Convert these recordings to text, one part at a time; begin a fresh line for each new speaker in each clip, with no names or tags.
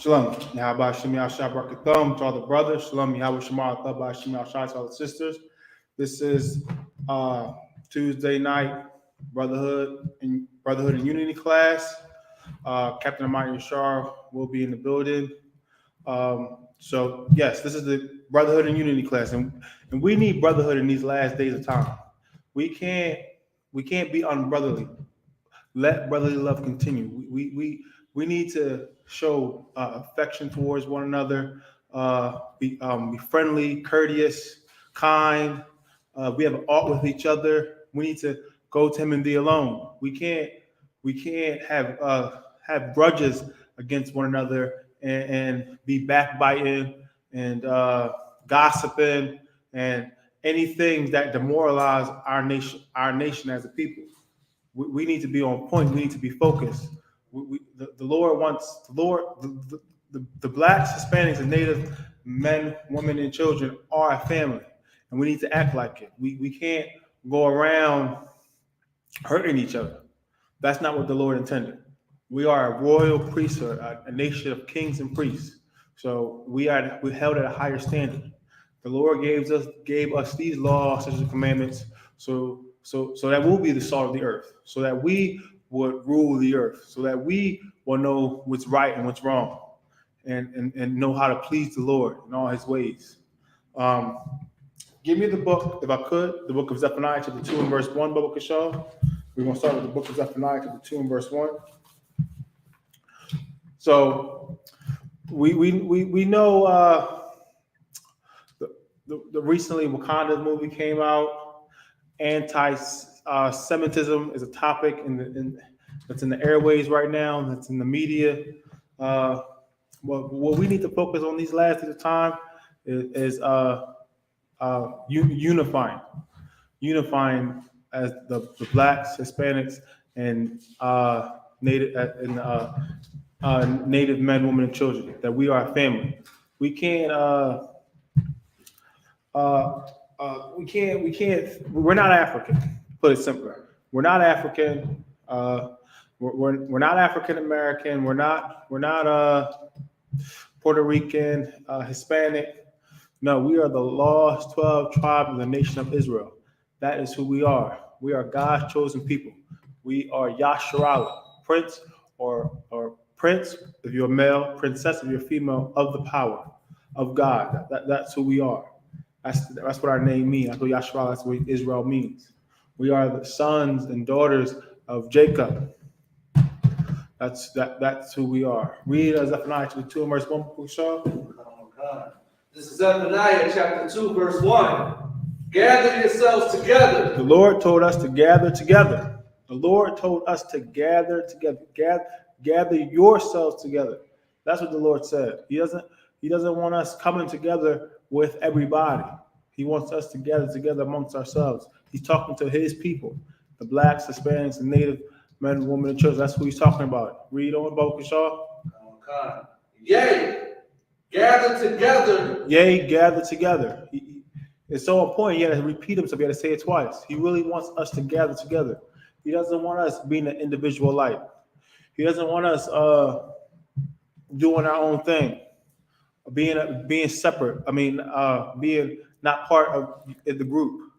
Shalom. Yahweh Shem Yahshua Barakatham to all the brothers. Shalom. Yahweh Shema Thabah Shem Yahshua to all the sisters. This is Tuesday night Brotherhood and Unity class. Captain Amaya Yashar will be in the building. So yes, this is the Brotherhood and Unity class, and we need brotherhood in these last days of time. We can't be unbrotherly. Let brotherly love continue. We need to show affection towards one another. Be friendly, courteous, kind. We have an art with each other. We need to go to him and be alone. We can't have grudges against one another and be backbiting and gossiping and anything that demoralize our nation as a people. We need to be on point. We need to be focused. The Lord wants the blacks, Hispanics, and Native men, women, and children are a family, and we need to act like it. We can't go around hurting each other. That's not what the Lord intended. We are a royal priesthood, a nation of kings and priests. So we held at a higher standard. The Lord gave us these laws, such as commandments, so that we'll be the salt of the earth, so that we would rule the earth, so that we will know what's right and what's wrong, and know how to please the Lord in all his ways. Give me the book, if I could, the book of Zephaniah chapter 2 and verse 1, Baba Kishal. We're going to start with the book of Zephaniah chapter 2 and verse 1. So we know the recently Wakanda movie came out. Anti-Semitism is a topic that's in the airways right now. That's in the media. What we need to focus on these last days of time is unifying as the blacks, Hispanics, and Native men, women, and children. That we are a family. We can't. We're not African. Put it simply. We're not African. We're not African American. We're not Puerto Rican, Hispanic. No, we are the lost 12 tribes of the nation of Israel. That is who we are. We are God's chosen people. We are Yasharala, prince or prince if you're a male, princess if you're female, of the power of God. That's who we are. That's what our name means. That's what Yasharala, that's what Israel means. We are the sons and daughters of Jacob. That's who we are. Read Zephaniah chapter 2 verse 1, Pusha.
Oh God. This is Zephaniah chapter 2, verse 1. Gather yourselves together.
The Lord told us to gather together. The Lord told us to gather together. Gather yourselves together. That's what the Lord said. He doesn't want us coming together with everybody. He wants us to gather together amongst ourselves. He's talking to his people, the blacks, Hispanics, and Native men, women, and children. That's who he's talking about. Read on, Bokashaw.
Oh God. Yea, gather together.
Yea, gather together. It's so important. He had to repeat himself. He had to say it twice. He really wants us to gather together. He doesn't want us being an individual light. He doesn't want us doing our own thing, being separate. Being not part of the group.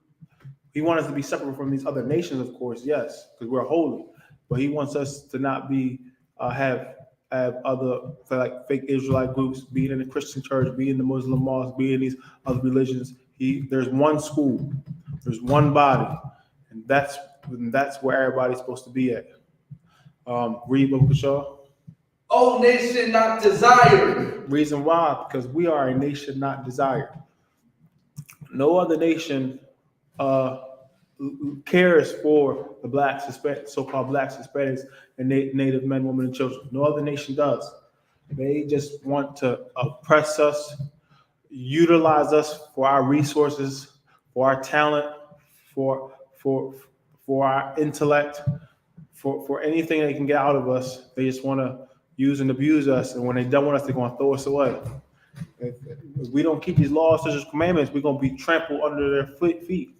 He wants us to be separate from these other nations, of course, yes, because we're holy. But he wants us to not be have other like fake Israelite groups, being in the Christian church, being in the Muslim mosque, being in these other religions. There's one school, there's one body, and that's where everybody's supposed to be at. Read Book of Shaw.
O nation not desired. Reason
why? Because we are a nation not desired. No other nation cares for the blacks, Hispanics, so-called blacks, Hispanics, and Native men, women, and children. No other nation does. They just want to oppress us, utilize us for our resources, for our talent, for our intellect, for anything they can get out of us. They just want to use and abuse us, and when they don't want us, they're going to throw us away. If we don't keep these laws, such as commandments, we're going to be trampled under their feet.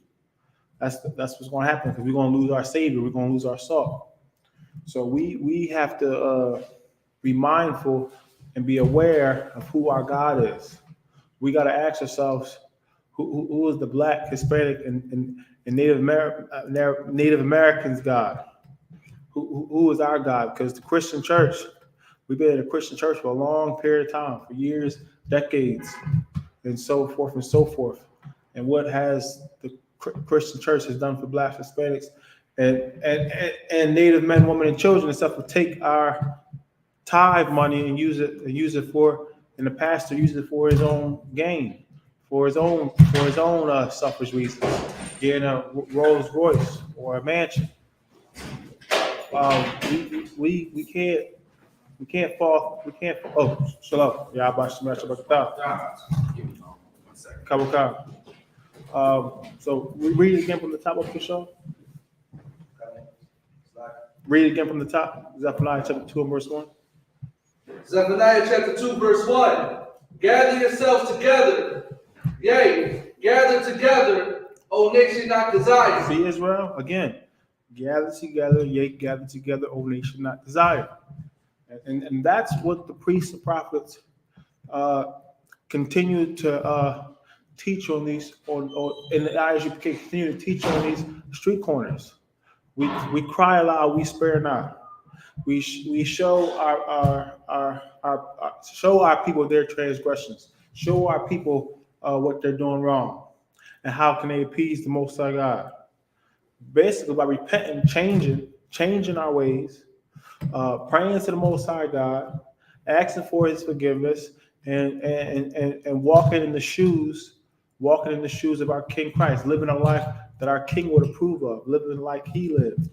That's what's going to happen, because we're going to lose our Savior. We're going to lose our salt. So we have to be mindful and be aware of who our God is. We got to ask ourselves, who is the Black, Hispanic, and Native Americans' God? Who is our God? Because the Christian church, we've been in a Christian church for a long period of time, for years, decades, and so forth and so forth. And what has the Christian church has done for Blacks, Hispanics, and Native men, women, and children and stuff, to take our tithe money and use it for, and the pastor uses it for his own gain, for his own selfish reasons, getting a Rolls Royce or a mansion. We can't fall. Oh, shalom. Yeah, so we read it again from the top of the show. Read it again from the top. Zephaniah chapter 2 and verse 1.
Zephaniah chapter 2, verse 1. Gather yourselves together. Yea, gather together, O nation not desired.
See, Israel, again. Gather together, yea, gather together, O nation not desired. And that's what the priests and prophets continue to teach on these, in the I.S.U.P.K, continue to teach on these street corners. We cry aloud, we spare not. We show our people their transgressions. Show our people what they're doing wrong, and how can they appease the Most High God. Basically, by repenting, changing our ways, praying to the Most High God, asking for His forgiveness, and walking in the shoes of our King Christ, living a life that our King would approve of, living like He lived,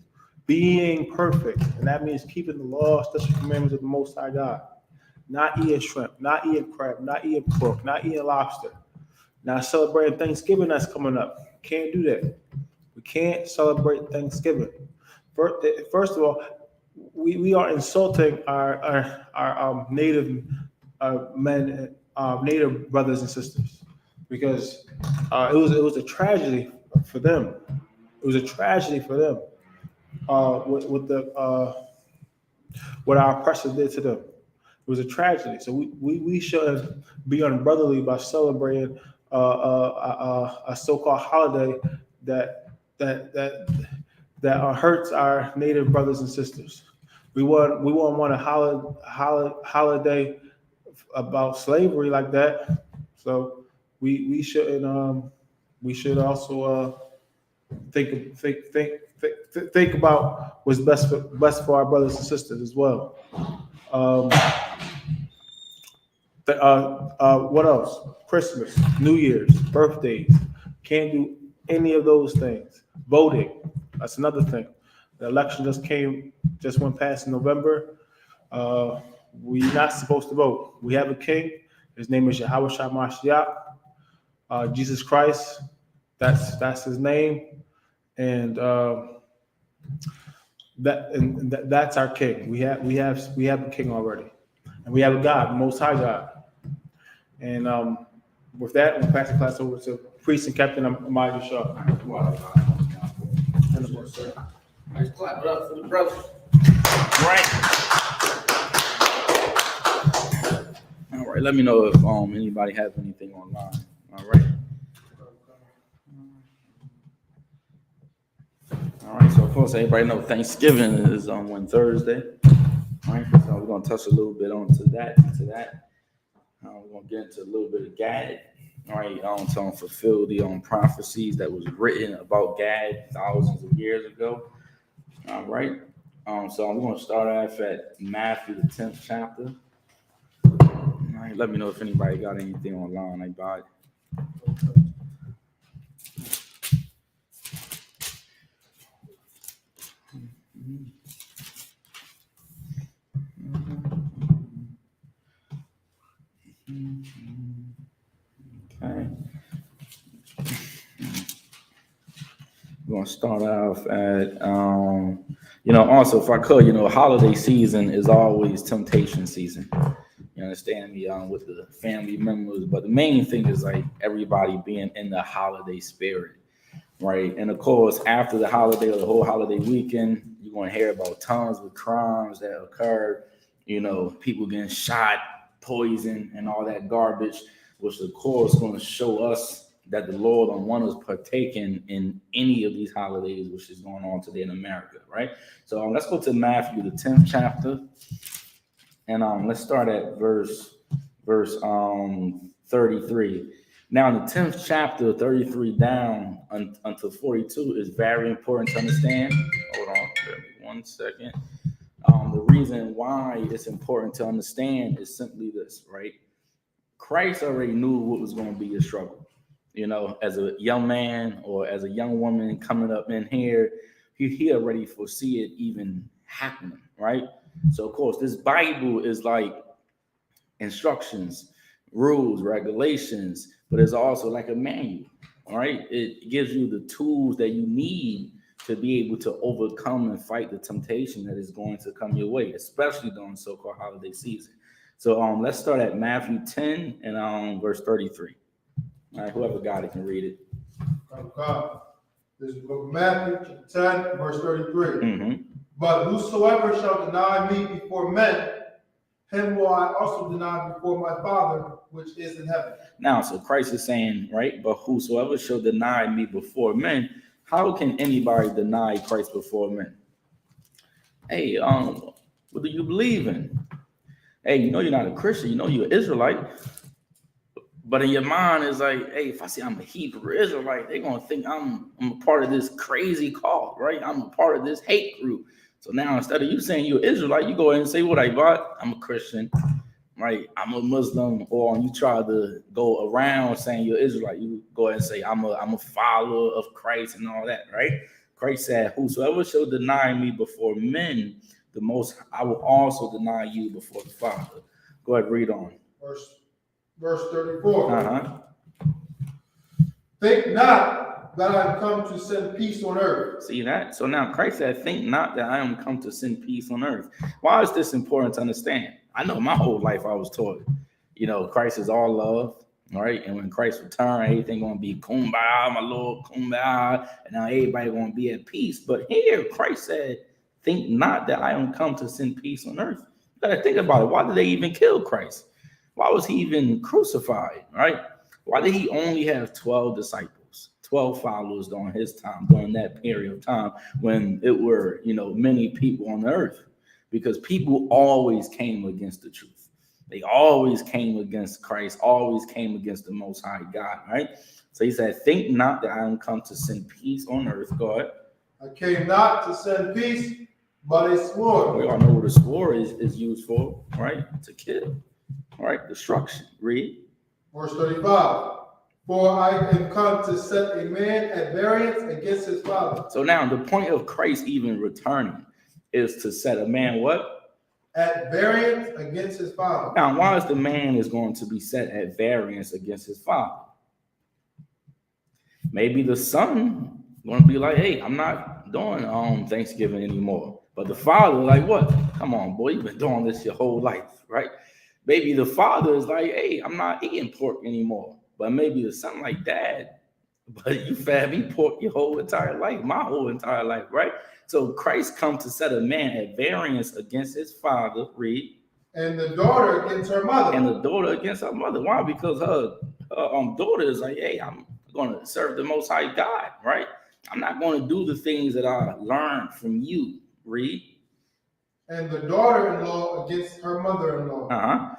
being perfect, and that means keeping the law, statutes, and commandments of the Most High God. Not eating shrimp, not eating crab, not eating pork, not eating lobster. Not celebrating Thanksgiving that's coming up. Can't do that. We can't celebrate Thanksgiving. First of all, we are insulting our native men, native brothers and sisters, because it was a tragedy for them. It was a tragedy for them what our oppressors did to them. It was a tragedy. So we should be unbrotherly by celebrating a so-called holiday that hurts our native brothers and sisters. We won't want a holiday about slavery like that. So we shouldn't. We should also think about what's best for our brothers and sisters as well. What else? Christmas, New Year's, birthdays. Can't do any of those things. Voting, that's another thing. The election just went past in November. We're not supposed to vote. We have a king. His name is Mashiach, Jesus Christ. That's his name, and that's our king. We have a king already, and we have a God, Most High God. And with that, we'll pass the class over to Priest and Captain Amaya Shaw.
Nice clap it up for the brothers.
All right. Let me know if anybody has anything online. All right. All right. So of course, everybody knows Thanksgiving is on Thursday. All right. So we're gonna touch a little bit onto that. We're gonna get into a little bit of Gad. All right, to fulfill the prophecies that was written about Gad thousands of years ago. All right. So I'm going to start off at Matthew, the 10th chapter. All right, let me know if anybody got anything online. Anybody? Okay. We're going to start off at, also, if I could, holiday season is always temptation season. You understand me, with the family members. But the main thing is like everybody being in the holiday spirit, right? And of course, after the holiday or the whole holiday weekend, you're going to hear about tons of crimes that occurred, people getting shot, poison and all that garbage, which of course is going to show us that the Lord don't want us partaking in any of these holidays, which is going on today in America, right? So let's go to Matthew, the 10th chapter, and let's start at verse 33. Now, in the 10th chapter, 33 down until 42 is very important to understand. Hold on, give me 1 second. The reason why it's important to understand is simply this, right? Christ already knew what was going to be a struggle. You know, as a young man or as a young woman coming up in here, he already foresee it even happening, right? So, of course, this Bible is like instructions, rules, regulations, but it's also like a manual, all right? It gives you the tools that you need to be able to overcome and fight the temptation that is going to come your way, especially during so-called holiday season. So let's start at Matthew 10 and verse 33. All right, whoever got it can read it.
Okay. This is the book of Matthew, chapter 10, verse 33.
Mm-hmm.
But whosoever shall deny me before men, him will I also deny before my Father which is in heaven.
Now, so Christ is saying, right, but whosoever shall deny me before men, how can anybody deny Christ before men? Hey, what do you believe in? Hey, you know you're not a Christian, you know you're an Israelite. But in your mind, it's like, hey, if I say I'm a Hebrew Israelite, they're going to think I'm a part of this crazy cult, right? I'm a part of this hate group. So now instead of you saying you're Israelite, you go ahead and say, what I bought? I'm a Christian, right? I'm a Muslim. Or you try to go around saying you're Israelite, you go ahead and say, I'm a follower of Christ and all that, right? Christ said, whosoever shall deny me before men, the most I will also deny you before the Father. Go ahead, read on.
Verse 34.
Uh-huh.
Think not that I am come to send peace on earth.
See that? So now Christ said, think not that I am come to send peace on earth. Why is this important to understand? I know my whole life I was taught, you know, Christ is all love, all right? And when Christ returns, everything going to be kumbaya, my Lord, kumbaya, and now everybody going to be at peace. But here Christ said, think not that I am come to send peace on earth. You got to think about it. Why did they even kill Christ? Why was he even crucified, right? Why did he only have 12 disciples, 12 followers during his time, during that period of time when it were, you know, many people on the earth? Because people always came against the truth. They always came against Christ, always came against the Most High God, right? So he said, think not that I am come to send peace on earth. Go ahead.
I came not to send peace, but a sword.
We all know what a sword is used for, right? To kill. All right, destruction. Read.
Verse 35. For I am come to set a man at variance against his father.
So now the point of Christ even returning is to set a man what?
At variance against his father.
Now, why is the man is going to be set at variance against his father? Maybe the son going to be like, hey, I'm not doing Thanksgiving anymore. But the father, like, what? Come on, boy, you've been doing this your whole life, right? Maybe the father is like, hey, I'm not eating pork anymore. But maybe the son like, Dad, but you fed me pork your whole entire life, my whole entire life, right? So Christ come to set a man at variance against his father, read.
And the daughter against her mother.
And the daughter against her mother. Why? Because her daughter is like, hey, I'm going to serve the Most High God, right? I'm not going to do the things that I learned from you, read.
And the daughter-in-law against her mother-in-law.
Uh-huh.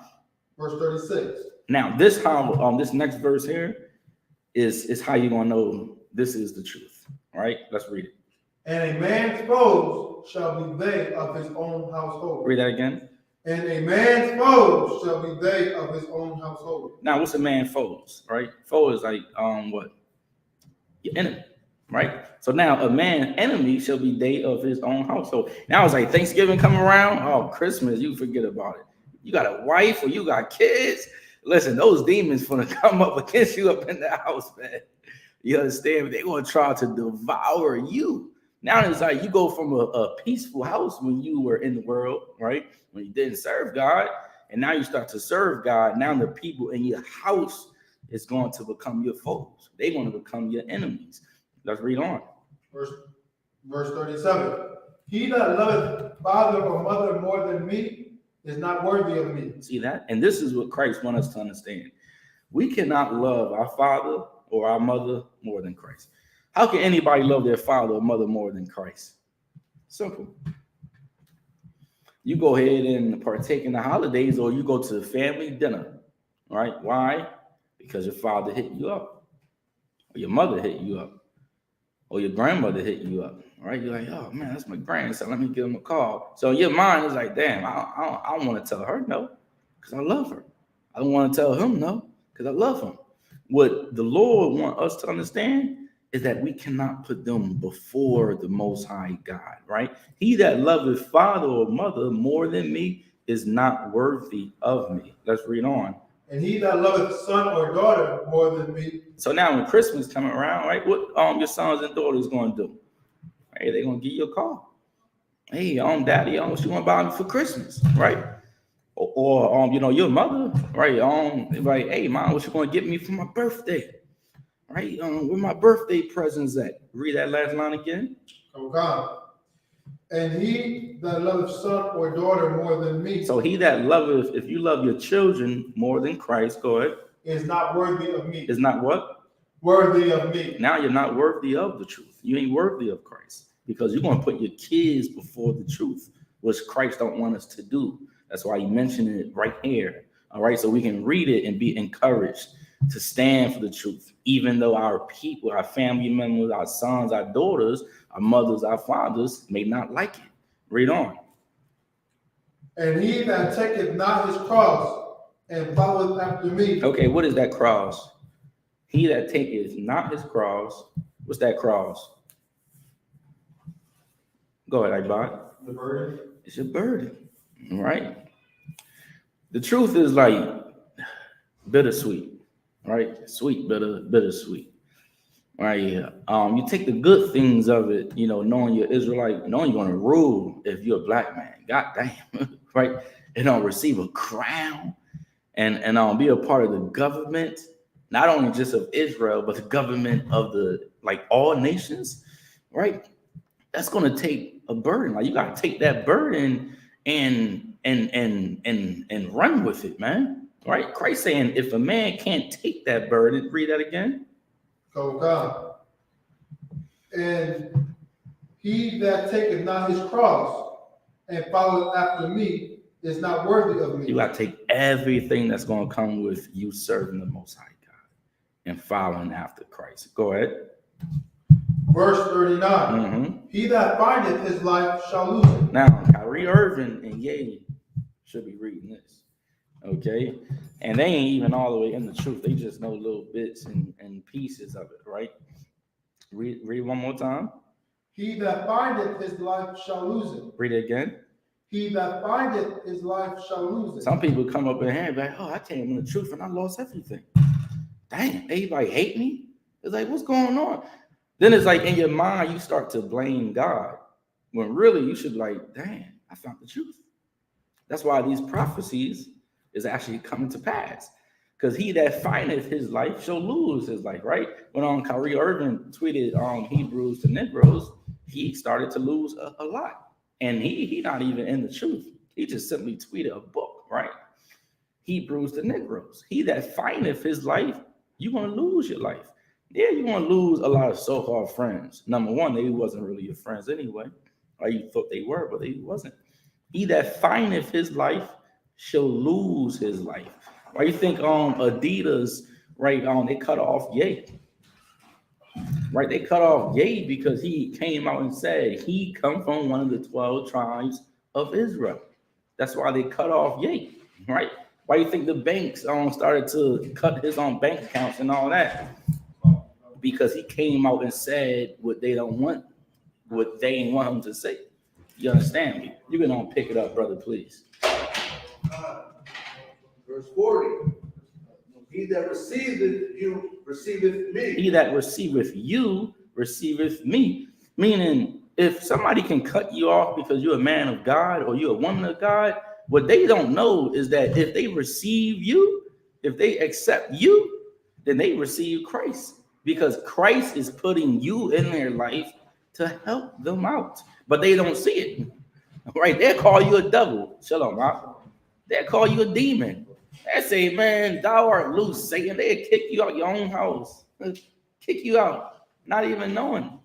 Verse 36.
Now, this how this next verse here is how you're gonna know this is the truth. All right, let's read it.
And a man's foes shall be they of his own household.
Read that again.
And a man's foes shall be they of his own household.
Now, what's a man's foes? Right? Foe is like what? Your enemy, right? So now a man's enemy shall be they of his own household. Now it's like Thanksgiving come around. Oh, Christmas, you forget about it. You got a wife or you got kids. Listen, those demons gonna come up against you up in the house, man. You understand? They're gonna try to devour you. Now it's like you go from a peaceful house when you were in the world, right? When you didn't serve God, and now you start to serve God. Now the people in your house is going to become your foes. They're going to become your enemies. Let's read on.
Verse 37. He that loveth father or mother more than me is not worthy of me.
See that? And this is what Christ wants us to understand. We cannot love our father or our mother more than Christ. How can anybody love their father or mother more than Christ? Simple. You go ahead and partake in the holidays, or you go to the family dinner, right? Why? Because your father hit you up, or your mother hit you up, or your grandmother hit you up, right? You're like, oh man, that's my grandson. Let me give him a call. So your mind is like, damn, I don't want to tell her no, because I love her. I don't want to tell him no, because I love him. What the Lord wants us to understand is that we cannot put them before the Most High God, right? He that loveth father or mother more than me is not worthy of me. Let's read on.
And he that loveth son or daughter more than me.
So now when Christmas coming around, right, what your sons and daughters going to do? Hey, they're going to give you a call. Hey, daddy, what you want to buy me for Christmas, right? Or your mother, right? Like, hey, mom, what you going to get me for my birthday? Right? Where my birthday presents at? Read that last line again.
Oh God. And he that loveth son or daughter more than me.
So he that loveth, if you love your children more than Christ, go ahead.
Is not worthy of me.
Is not what?
Worthy of me.
Now you're not worthy of the truth. You ain't worthy of Christ, because you're going to put your kids before the truth, which Christ don't want us to do. That's why he mentioned it right here. All right. So we can read it and be encouraged to stand for the truth, even though our people, our family members, our sons, our daughters, our mothers, our fathers may not like it. Read on.
And he that taketh not his cross and followeth after me.
Okay, what is that cross? He that taketh not his cross. What's that cross? Go ahead, Ibad.
The burden.
It's your burden, right? The truth is like bittersweet, right? Sweet, bittersweet. Right. You take the good things of it, knowing you're Israelite, knowing you're going to rule if you're a black man. God damn, right? And receive a crown and be a part of the government, not only just of Israel, but the government of all nations, right? That's going to take a burden. Like, you got to take that burden and run with it, man. Right? Christ saying, if a man can't take that burden, read that again.
Oh God. And he that taketh not his cross and followeth after me is not worthy of me.
You got to take everything that's going to come with you serving the Most High God and following after Christ. Go ahead.
Verse 39.
Mm-hmm.
He that findeth his life shall lose it.
Now, Kyrie Irving and Ye should be reading this. Okay? And they ain't even all the way in the truth. They just know little bits and pieces of it, right? Read one more time.
He that findeth his life shall lose it.
Read it again.
He that findeth his life shall lose it.
Some people come up in here and be like, I came in the truth and I lost everything. Dang, everybody hate me? It's like, what's going on? Then it's like in your mind, you start to blame God, when really you should be like, dang, I found the truth. That's why these prophecies is actually coming to pass. Because he that findeth his life shall lose his life, right? When Kyrie Irving tweeted Hebrews to Negroes, he started to lose a lot. And he not even in the truth. He just simply tweeted a book, right? Hebrews to Negroes. He that findeth his life, you're going to lose your life. Yeah, you're going to lose a lot of so-called friends. Number one, they wasn't really your friends anyway. Or you thought they were, but they wasn't. He that findeth his life shall lose his life. Why you think Adidas, right, they cut off Ye? Right, they cut off Ye because he came out and said he come from one of the 12 tribes of Israel. That's why they cut off Ye, right? Why you think the banks started to cut his own bank accounts and all that? Because he came out and said what they don't want, what they ain't want him to say. You understand me? You can pick it up, brother, please.
Verse 40. He that receiveth you receiveth me.
He that receiveth you receiveth me. Meaning, if somebody can cut you off because you're a man of God or you're a woman of God, what they don't know is that if they receive you, if they accept you, then they receive Christ. Because Christ is putting you in their life to help them out. But they don't see it. Right? They'll call you a devil. Shalom, right? They'll call you a demon. They say, man, thou art loose, Satan. They'll kick you out your own house. Kick you out, not even knowing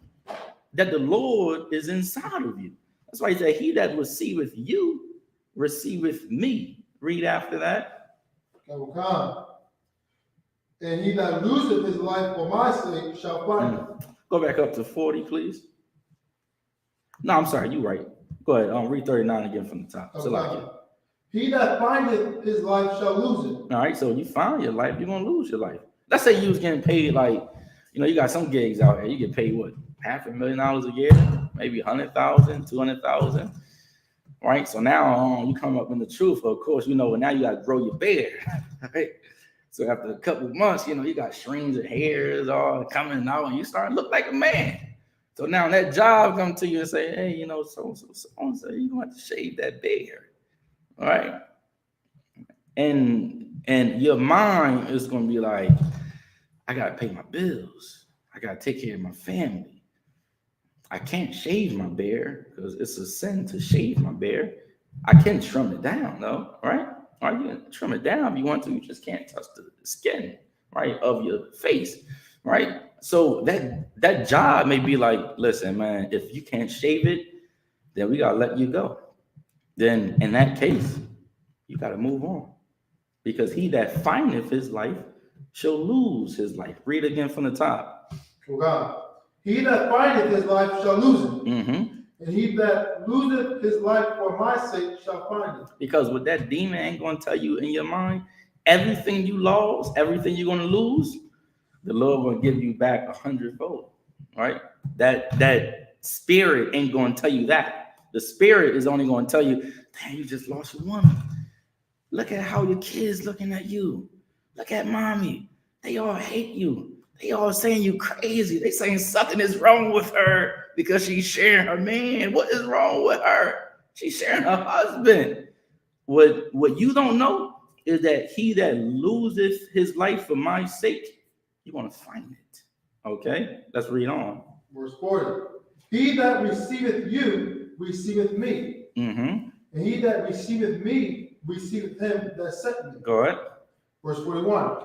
that the Lord is inside of you. That's why he said, he that receiveth you, receiveth me. Read after that.
And he that loseth his life for my sake shall find it.
Go back up to 40, please. No, I'm sorry, you're right. Go ahead, read 39 again from the top.
He that findeth his life shall lose it.
All right, so you find your life, you're going to lose your life. Let's say you was getting paid like, you got some gigs out here, you get paid what? $500,000 a year, maybe 100,000, 200,000, right? So now you come up in the truth. Of course, now you got to grow your beard, right? So after a couple of months, you got strings of hairs all coming out, and you start to look like a man. So now that job comes to you and say, hey, so you're going to have to shave that beard, all right? And your mind is going to be like, I got to pay my bills. I got to take care of my family. I can't shave my beard because it's a sin to shave my beard. I can trim it down, though, right? Or you can trim it down if you want to. You just can't touch the skin, right, of your face, right? So that job may be like, listen, man, if you can't shave it, then we got to let you go. Then in that case, you got to move on. Because he that findeth his life shall lose his life. Read again from the top.
He that findeth his life shall lose it.
Mm-hmm.
And he that loseth his life for my sake shall find it.
Because what that demon ain't going to tell you in your mind, everything you lost, everything you're going to lose, the Lord will give you back 100-fold, right? That spirit ain't going to tell you that. The spirit is only going to tell you, damn, you just lost your woman. Look at how your kids looking at you. Look at mommy. They all hate you. They all saying you crazy. They saying something is wrong with her because she's sharing her man. What is wrong with her? She's sharing her husband. What you don't know is that he that loseth his life for my sake, you're going to find it. Okay, let's read on.
Verse 40. He that receiveth you receiveth me.
Mm-hmm.
And he that receiveth me receiveth him that sent me.
Go ahead.
Verse 41.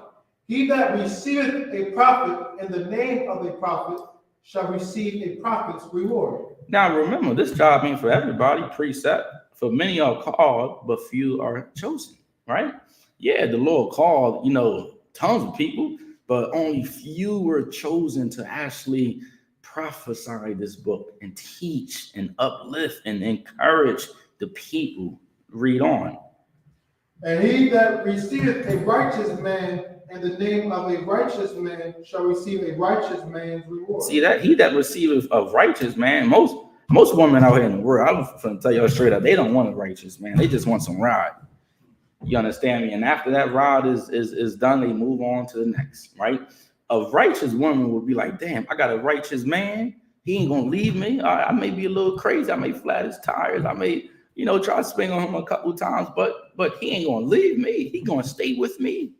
He that receiveth a prophet in the name of a prophet shall receive a prophet's reward. Now
remember, this job ain't for everybody, precept. For many are called, but few are chosen, right? Yeah, the Lord called, tons of people, but only few were chosen to actually prophesy this book and teach and uplift and encourage the people. Read on.
And he that receiveth a righteous man in the name of a righteous man shall receive a righteous man's reward.
See that? He that receiveth a righteous man, most women out here in the world, I'm going to tell y'all straight up, they don't want a righteous man. They just want some rod. You understand me? And after that rod is done, they move on to the next, right? A righteous woman would be like, damn, I got a righteous man. He ain't going to leave me. I may be a little crazy. I may flat his tires. I may, try to swing on him a couple of times, but he ain't going to leave me. He going to stay with me.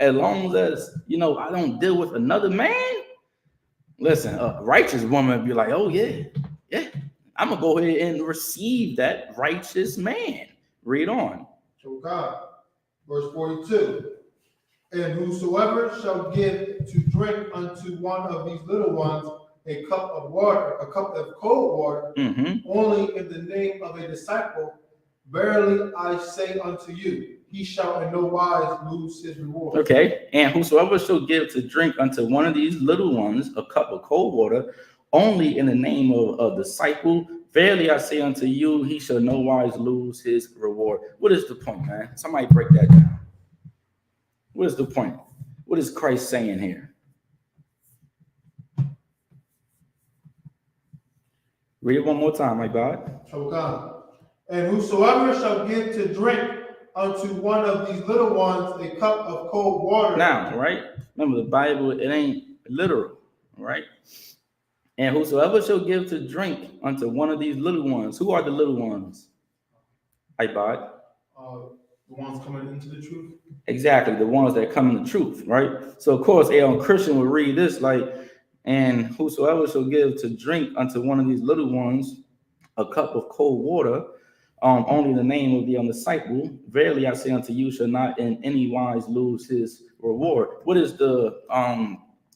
As long as, I don't deal with another man. Listen, a righteous woman would be like, oh, yeah, I'm going to go ahead and receive that righteous man. Read on.
So God, verse 42. And whosoever shall give to drink unto one of these little ones a cup of cold water, only in the name of a disciple, verily I say unto you, he shall in no wise lose his reward.
Okay, and whosoever shall give to drink unto one of these little ones a cup of cold water, only in the name of a disciple, verily I say unto you, he shall no wise lose his reward. What is the point, man? Somebody break that down. What is the point? What is Christ saying here? Read it one more time, my God.
Okay. And whosoever shall give to drink unto one of these little ones a cup of cold water.
Now, right? Remember, the Bible, it ain't literal, right? And whosoever shall give to drink unto one of these little ones. Who are the little ones? Ibad.
The ones coming into the truth.
Exactly, the ones that come in the truth, right? So, of course, a Christian would read this like, and whosoever shall give to drink unto one of these little ones a cup of cold water, only the name of the disciple. Verily I say unto you, shall not in any wise lose his reward. What is the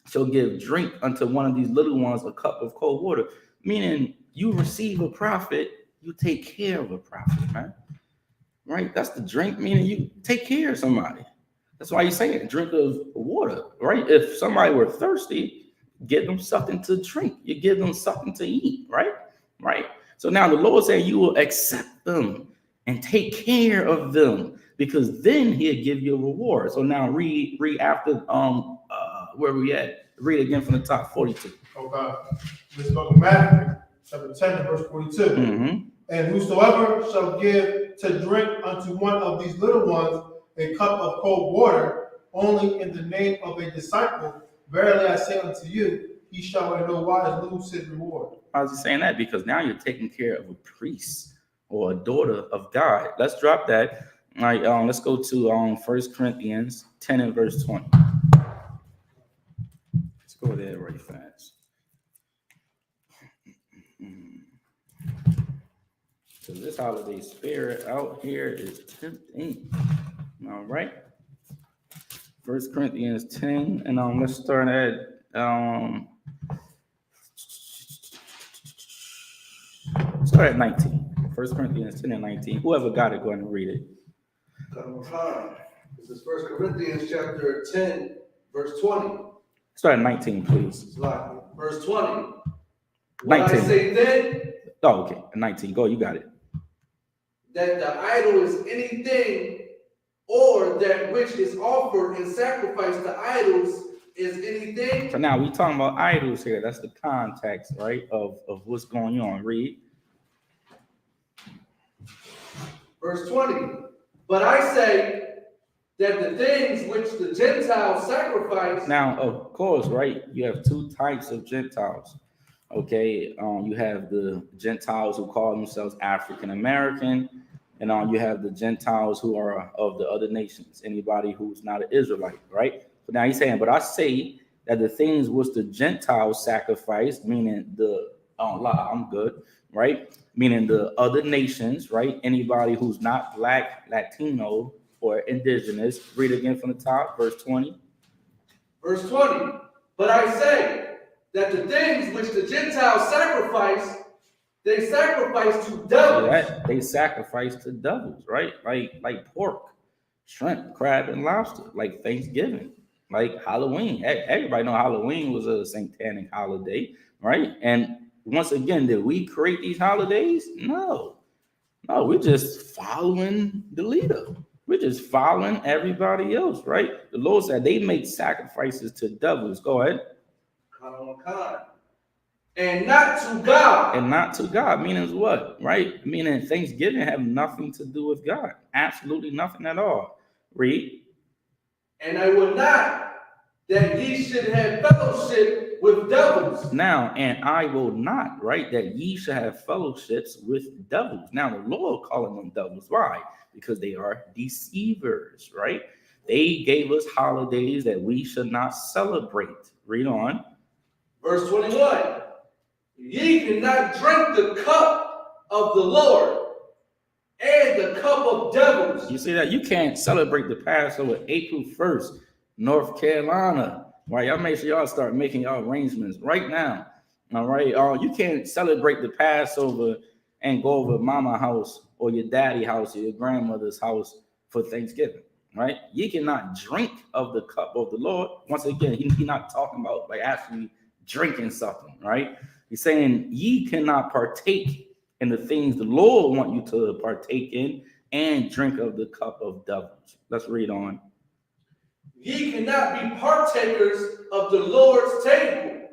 shall give drink unto one of these little ones a cup of cold water? Meaning you receive a prophet, you take care of a prophet, man. Right? That's the drink, meaning you take care of somebody. That's why you say it, drink of water, right? If somebody were thirsty, give them something to drink. You give them something to eat, right? Right. So now the Lord said you will accept them and take care of them, because then he'll give you a reward. So now read after where we at. Read again from the top, 42.
Okay. Let's go to Matthew chapter 10 and verse 42.
Mm-hmm.
And whosoever shall give to drink unto one of these little ones a cup of cold water, only in the name of a disciple, verily I say unto you, he shall in no wise lose his reward.
How's he saying that? Because now you're taking care of a priest or a daughter of God. Let's drop that. All right, let's go to 1 Corinthians 10 and verse 20. Let's go there right fast. So this holiday spirit out here is tempting. All right. 1 Corinthians 10, and let's start at start at 19. 1 Corinthians 10 and 19. Whoever got it, go ahead and read it.
This is 1 Corinthians chapter 10, verse 20.
Start at 19, please.
Verse 20.
19.
I say then,
Oh, okay. 19. Go, you got it.
that the idol is anything, or that which is offered in sacrifice to idols is anything.
So now we talking about idols here. That's the context, right, of what's going on. Read.
Verse 20. But I say that the things which the Gentiles sacrifice.
Now, of course, right, you have two types of Gentiles. Okay, you have the Gentiles who call themselves African American, and you have the Gentiles who are of the other nations, anybody who's not an Israelite, right? But now he's saying, but I say that the things which the Gentiles sacrifice, meaning the, I'm good, right? Meaning the other nations, right? Anybody who's not Black, Latino, or indigenous. Read again from the top, verse 20.
Verse 20. But I say that the things which the Gentiles sacrifice, they sacrifice to devils.
So they sacrifice to devils, right? Like pork, shrimp, crab, and lobster, like Thanksgiving, like Halloween. Everybody know Halloween was a satanic holiday, right? And once again, did we create these holidays? No, we're just following the leader. We're just following everybody else, right? The Lord said they make sacrifices to devils. Go ahead.
And not to God.
And not to God, meaning what, right? Meaning Thanksgiving have nothing to do with God. Absolutely nothing at all. Read.
And I will not that ye should have fellowship with devils.
Now, and I will not, right, that ye shall have fellowships with devils. Now, the Lord calling them devils. Why? Because they are deceivers, right? They gave us holidays that we should not celebrate. Read on.
Verse 21. Ye cannot drink the cup of the Lord and the cup of devils.
You see that? You can't celebrate the Passover April 1st, North Carolina. Right? Y'all make sure y'all start making y'all arrangements right now. All right. You can't celebrate the Passover and go over mama's house or your daddy's house or your grandmother's house for Thanksgiving. Right? You cannot drink of the cup of the Lord. Once again, he's not talking about like actually drinking something, right? He's saying ye cannot partake in the things the Lord want you to partake in and drink of the cup of devils. Let's read on.
Ye cannot be partakers of the Lord's table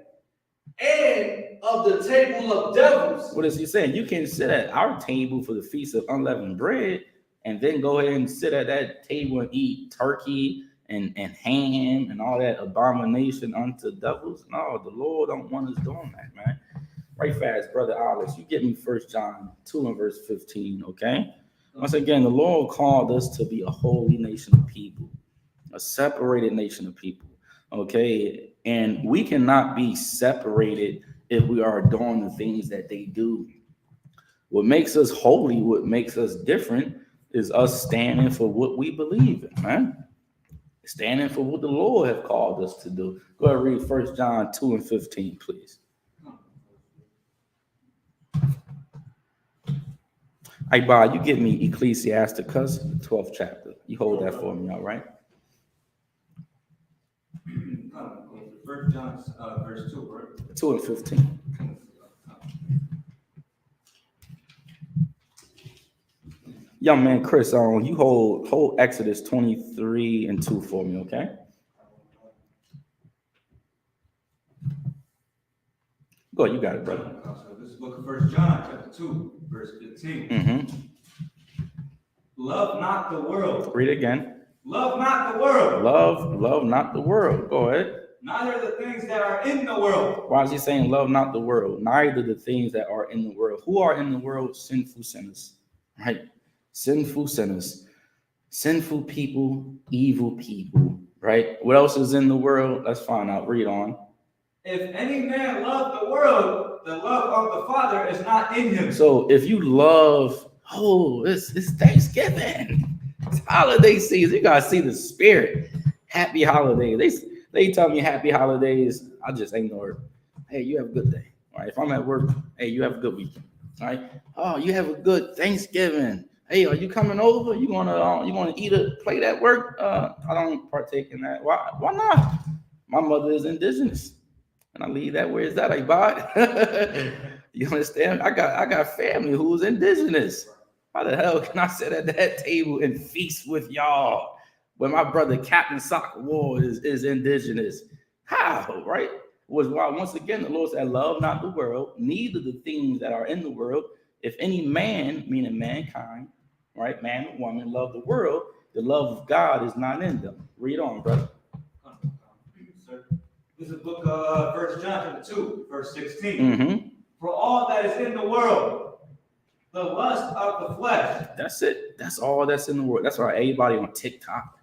and of the table of devils.
What is he saying? You can sit at our table for the Feast of Unleavened Bread and then go ahead and sit at that table and eat turkey and ham and all that abomination unto devils. No, the Lord don't want us doing that, man. Right fast, Brother Alex, you get me 1 John 2 and verse 15, okay? Once again, the Lord called us to be a holy nation of people, a separated nation of people, okay? And we cannot be separated if we are doing the things that they do. What makes us holy, what makes us different, is us standing for what we believe in, man. Standing for what the Lord have called us to do. Go ahead and read 1 John 2 and 15, please. Hey, Bob, you give me Ecclesiasticus, the 12th chapter. You hold that for me, all right?
1 John verse 2, right?
2 and 15. Young man Chris, you hold Exodus 23 and 2 for me, okay? Go ahead, you got it, brother.
So this is book of 1 John, chapter 2, verse 15.
Mm-hmm.
Love not the world.
Read it again.
Love not the world.
Love not the world. Go ahead.
Neither the things that are in the world.
Why is he saying love not the world? Neither the things that are in the world. Who are in the world? Sinful sinners, right? Sinful sinners, sinful people, evil people, right? What else is in the world? Let's find out. Read on.
If any man love the world, the love of the Father is not in him.
So if you love, it's Thanksgiving. It's holiday season. You gotta see the spirit. Happy holidays. They tell me happy holidays. I just ignore it. Hey, you have a good day. All right. If I'm at work, hey, you have a good weekend. All right. Oh, you have a good Thanksgiving. Hey, are you coming over? You gonna eat a plate at work? I don't partake in that. Why not? My mother is indigenous, and I leave that where is that? I bought. You understand? I got family who's indigenous. How the hell can I sit at that table and feast with y'all when my brother Captain Soccer War is indigenous? How? Right? Was why once again the Lord said, "Love not the world, neither the things that are in the world. If any man, meaning mankind, right, man and woman, love the world, the love of God is not in them." Read on, brother.
This is book of 1 John chapter 2, verse 16.
Mm-hmm.
For all that is in the world, the lust of the flesh.
That's it. That's all that's in the world. That's why everybody on TikTok,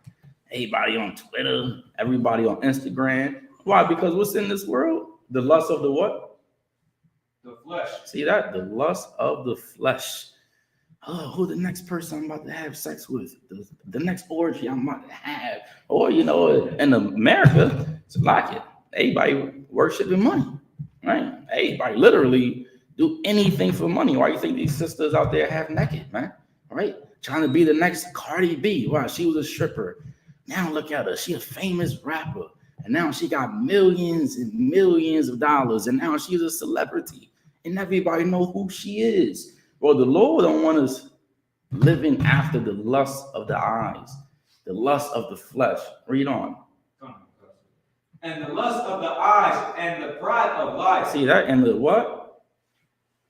everybody on Twitter, everybody on Instagram. Why? Because what's in this world? The lust of the what?
The flesh.
See that? The lust of the flesh. Oh, who the next person I'm about to have sex with? The next orgy I'm about to have. Or, in America, it's like it. Everybody worshiping money, right? Everybody literally do anything for money. Why do you think these sisters out there half naked, man? Right? Trying to be the next Cardi B. Wow, she was a stripper. Now look at her. She a famous rapper. And now she got millions and millions of dollars. And now she's a celebrity. And everybody know who she is. Well, the Lord don't want us living after the lust of the eyes, the lust of the flesh. Read on.
And the lust of the eyes and the pride of life.
See that? And the what?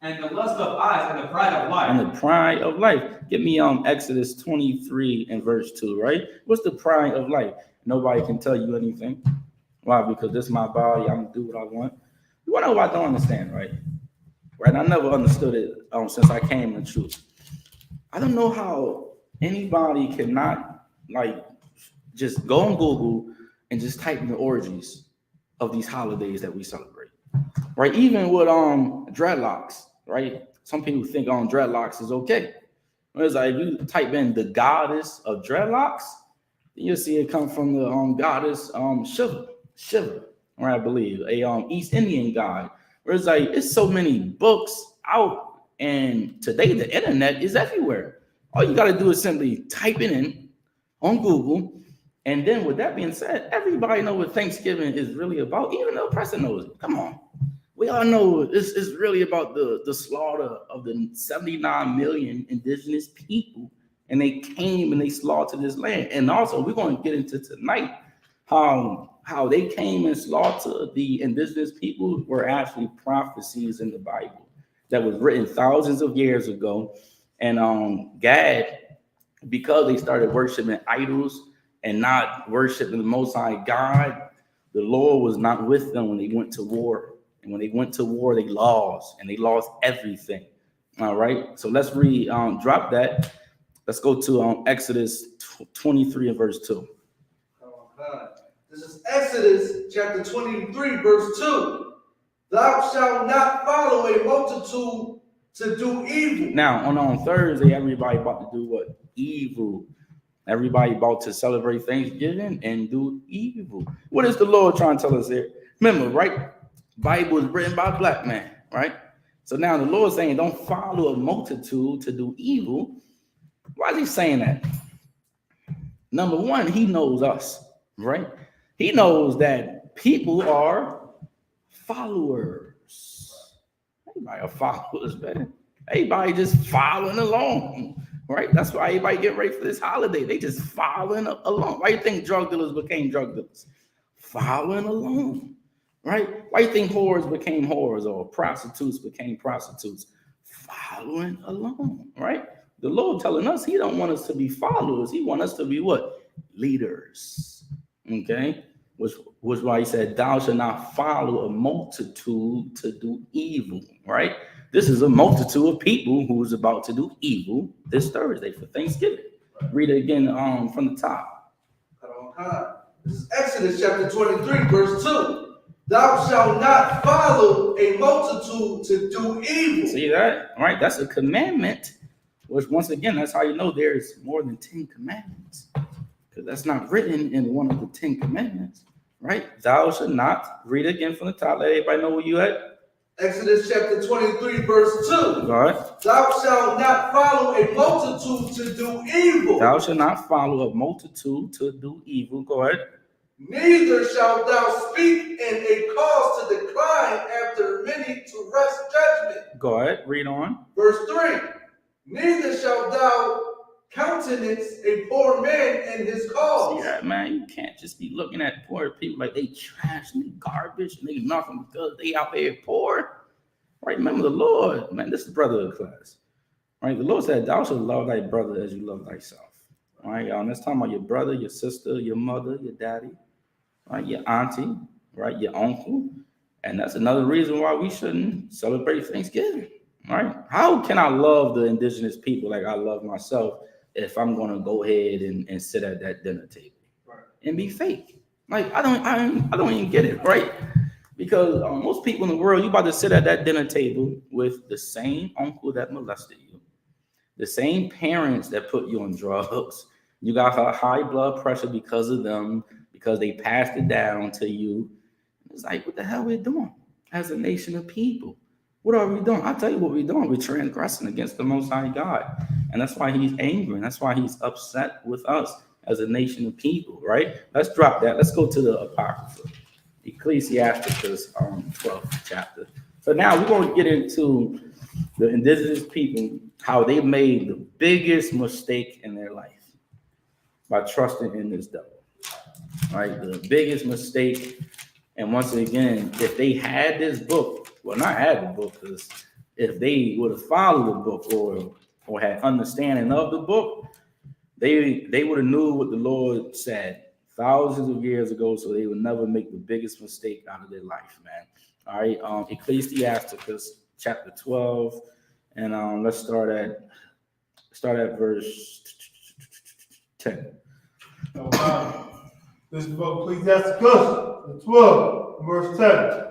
And the lust of eyes and the pride of life.
And the pride of life. Give me Exodus 23 and verse 2, right? What's the pride of life? Nobody can tell you anything. Why? Because this is my body. I'm going to do what I want. You want to know what I don't understand, right? Right? I never understood it since I came to truth. I don't know how anybody cannot, just go on Google and just type in the orgies of these holidays that we celebrate, right? Even with dreadlocks, right? Some people think dreadlocks is okay. It's like you type in the goddess of dreadlocks, then you'll see it come from the goddess Shiva, or I believe a East Indian god. Where it's like it's so many books out, and today the internet is everywhere. All you got to do is simply type it in on Google. And then with that being said, everybody knows what Thanksgiving is really about. Even the oppressor knows it. Come on. We all know it's really about the slaughter of the 79 million indigenous people. And they came and they slaughtered this land. And also, we're going to get into tonight how they came and slaughtered the indigenous people were actually prophecies in the Bible that was written thousands of years ago. And Gad, because they started worshiping idols and not worshiping the Most High God, the Lord was not with them when they went to war. And when they went to war, they lost, and they lost everything. All right. So let's read, drop that. Let's go to Exodus 23 and verse 2.
Oh, God. This is Exodus chapter 23, verse 2. Thou shalt not follow a multitude to do evil.
Now, on Thursday, everybody about to do what? Evil. Everybody about to celebrate Thanksgiving and do evil. What is the Lord trying to tell us here? Remember, right? Bible is written by black man, right? So now the Lord is saying, don't follow a multitude to do evil. Why is he saying that? Number one, he knows us, right? He knows that people are followers. Everybody are followers, man. Everybody just following along, right? That's why everybody get ready for this holiday. They just following along. Why do you think drug dealers became drug dealers? Following along, right? Why do you think whores became whores or prostitutes became prostitutes? Following along, right? The Lord telling us he don't want us to be followers. He want us to be what? Leaders, okay? Which was why he said, thou shalt not follow a multitude to do evil, right? This is a multitude of people who's about to do evil this Thursday for Thanksgiving. Read it again from the top.
This is Exodus chapter 23, verse 2. Thou shalt not follow a multitude to do evil.
See that? All right, that's a commandment, which once again, that's how you know there's more than 10 commandments. Because that's not written in one of the 10 commandments, right? Thou shalt not. Read it again from the top. Let everybody know where you at.
Exodus chapter 23, verse 2.
All right.
Thou shalt not follow a multitude to do evil.
Thou shalt not follow a multitude to do evil. Go ahead.
Neither shalt thou speak in a cause to decline after many to wrest judgment.
Go ahead. Read on.
Verse 3. Neither shalt thou countenance a poor man in his cause.
See that, man? You can't just be looking at poor people like they trash and they garbage and they nothing because they out here poor. Right? Remember the Lord, man. This is brotherhood class. Right? The Lord said, thou shalt love thy brother as you love thyself. All right, y'all. And that's talking about your brother, your sister, your mother, your daddy, right? Your auntie, right? Your uncle. And that's another reason why we shouldn't celebrate Thanksgiving. All right. How can I love the indigenous people like I love myself if I'm going to go ahead and sit at that dinner table and be fake? Like, I don't even get it, right? Because most people in the world, you about to sit at that dinner table with the same uncle that molested you, the same parents that put you on drugs. You got high blood pressure because of them, because they passed it down to you. It's like, what the hell are we doing as a nation of people? What are we doing? I'll tell you what we're doing. We're transgressing against the Most High God. And that's why he's angry. And that's why he's upset with us as a nation of people, right? Let's drop that. Let's go to the Apocrypha. Ecclesiasticus 12th chapter. So now we're going to get into the indigenous people, how they made the biggest mistake in their life by trusting in this devil, right? The biggest mistake. And once again, if they had this book, well, not had the book, because if they would have followed the book or had understanding of the book, they would have knew what the Lord said thousands of years ago, so they would never make the biggest mistake out of their life, man. All right, Ecclesiasticus chapter 12, and let's start at verse 10.
This is the book of Ecclesiasticus, 12, verse 10.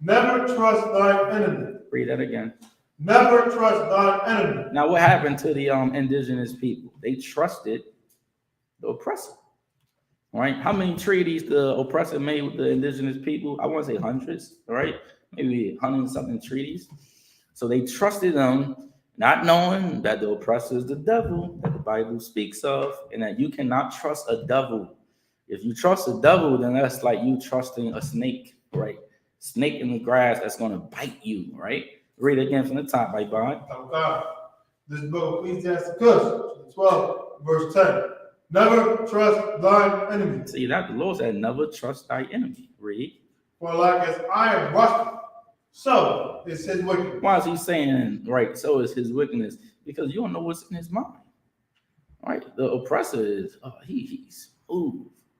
Never trust thine enemy.
Read that again.
Never trust thine enemy.
Now, what happened to the indigenous people? They trusted the oppressor. All right. How many treaties the oppressor made with the indigenous people? I want to say hundreds, all right? Maybe 100-something treaties. So they trusted them, not knowing that the oppressor is the devil that the Bible speaks of, and that you cannot trust a devil. If you trust a devil, then that's like you trusting a snake, right? Snake in the grass that's going to bite you, right? Read it again from the top, right, Bond?
This is the book of Ecclesiasticus, 12, verse 10. Never trust thine enemy.
See that the Lord said, never trust thy enemy. Read.
For like as iron rusted, so is his wickedness.
Why is he saying, right, so is his wickedness? Because you don't know what's in his mind. Right? The oppressor is, he's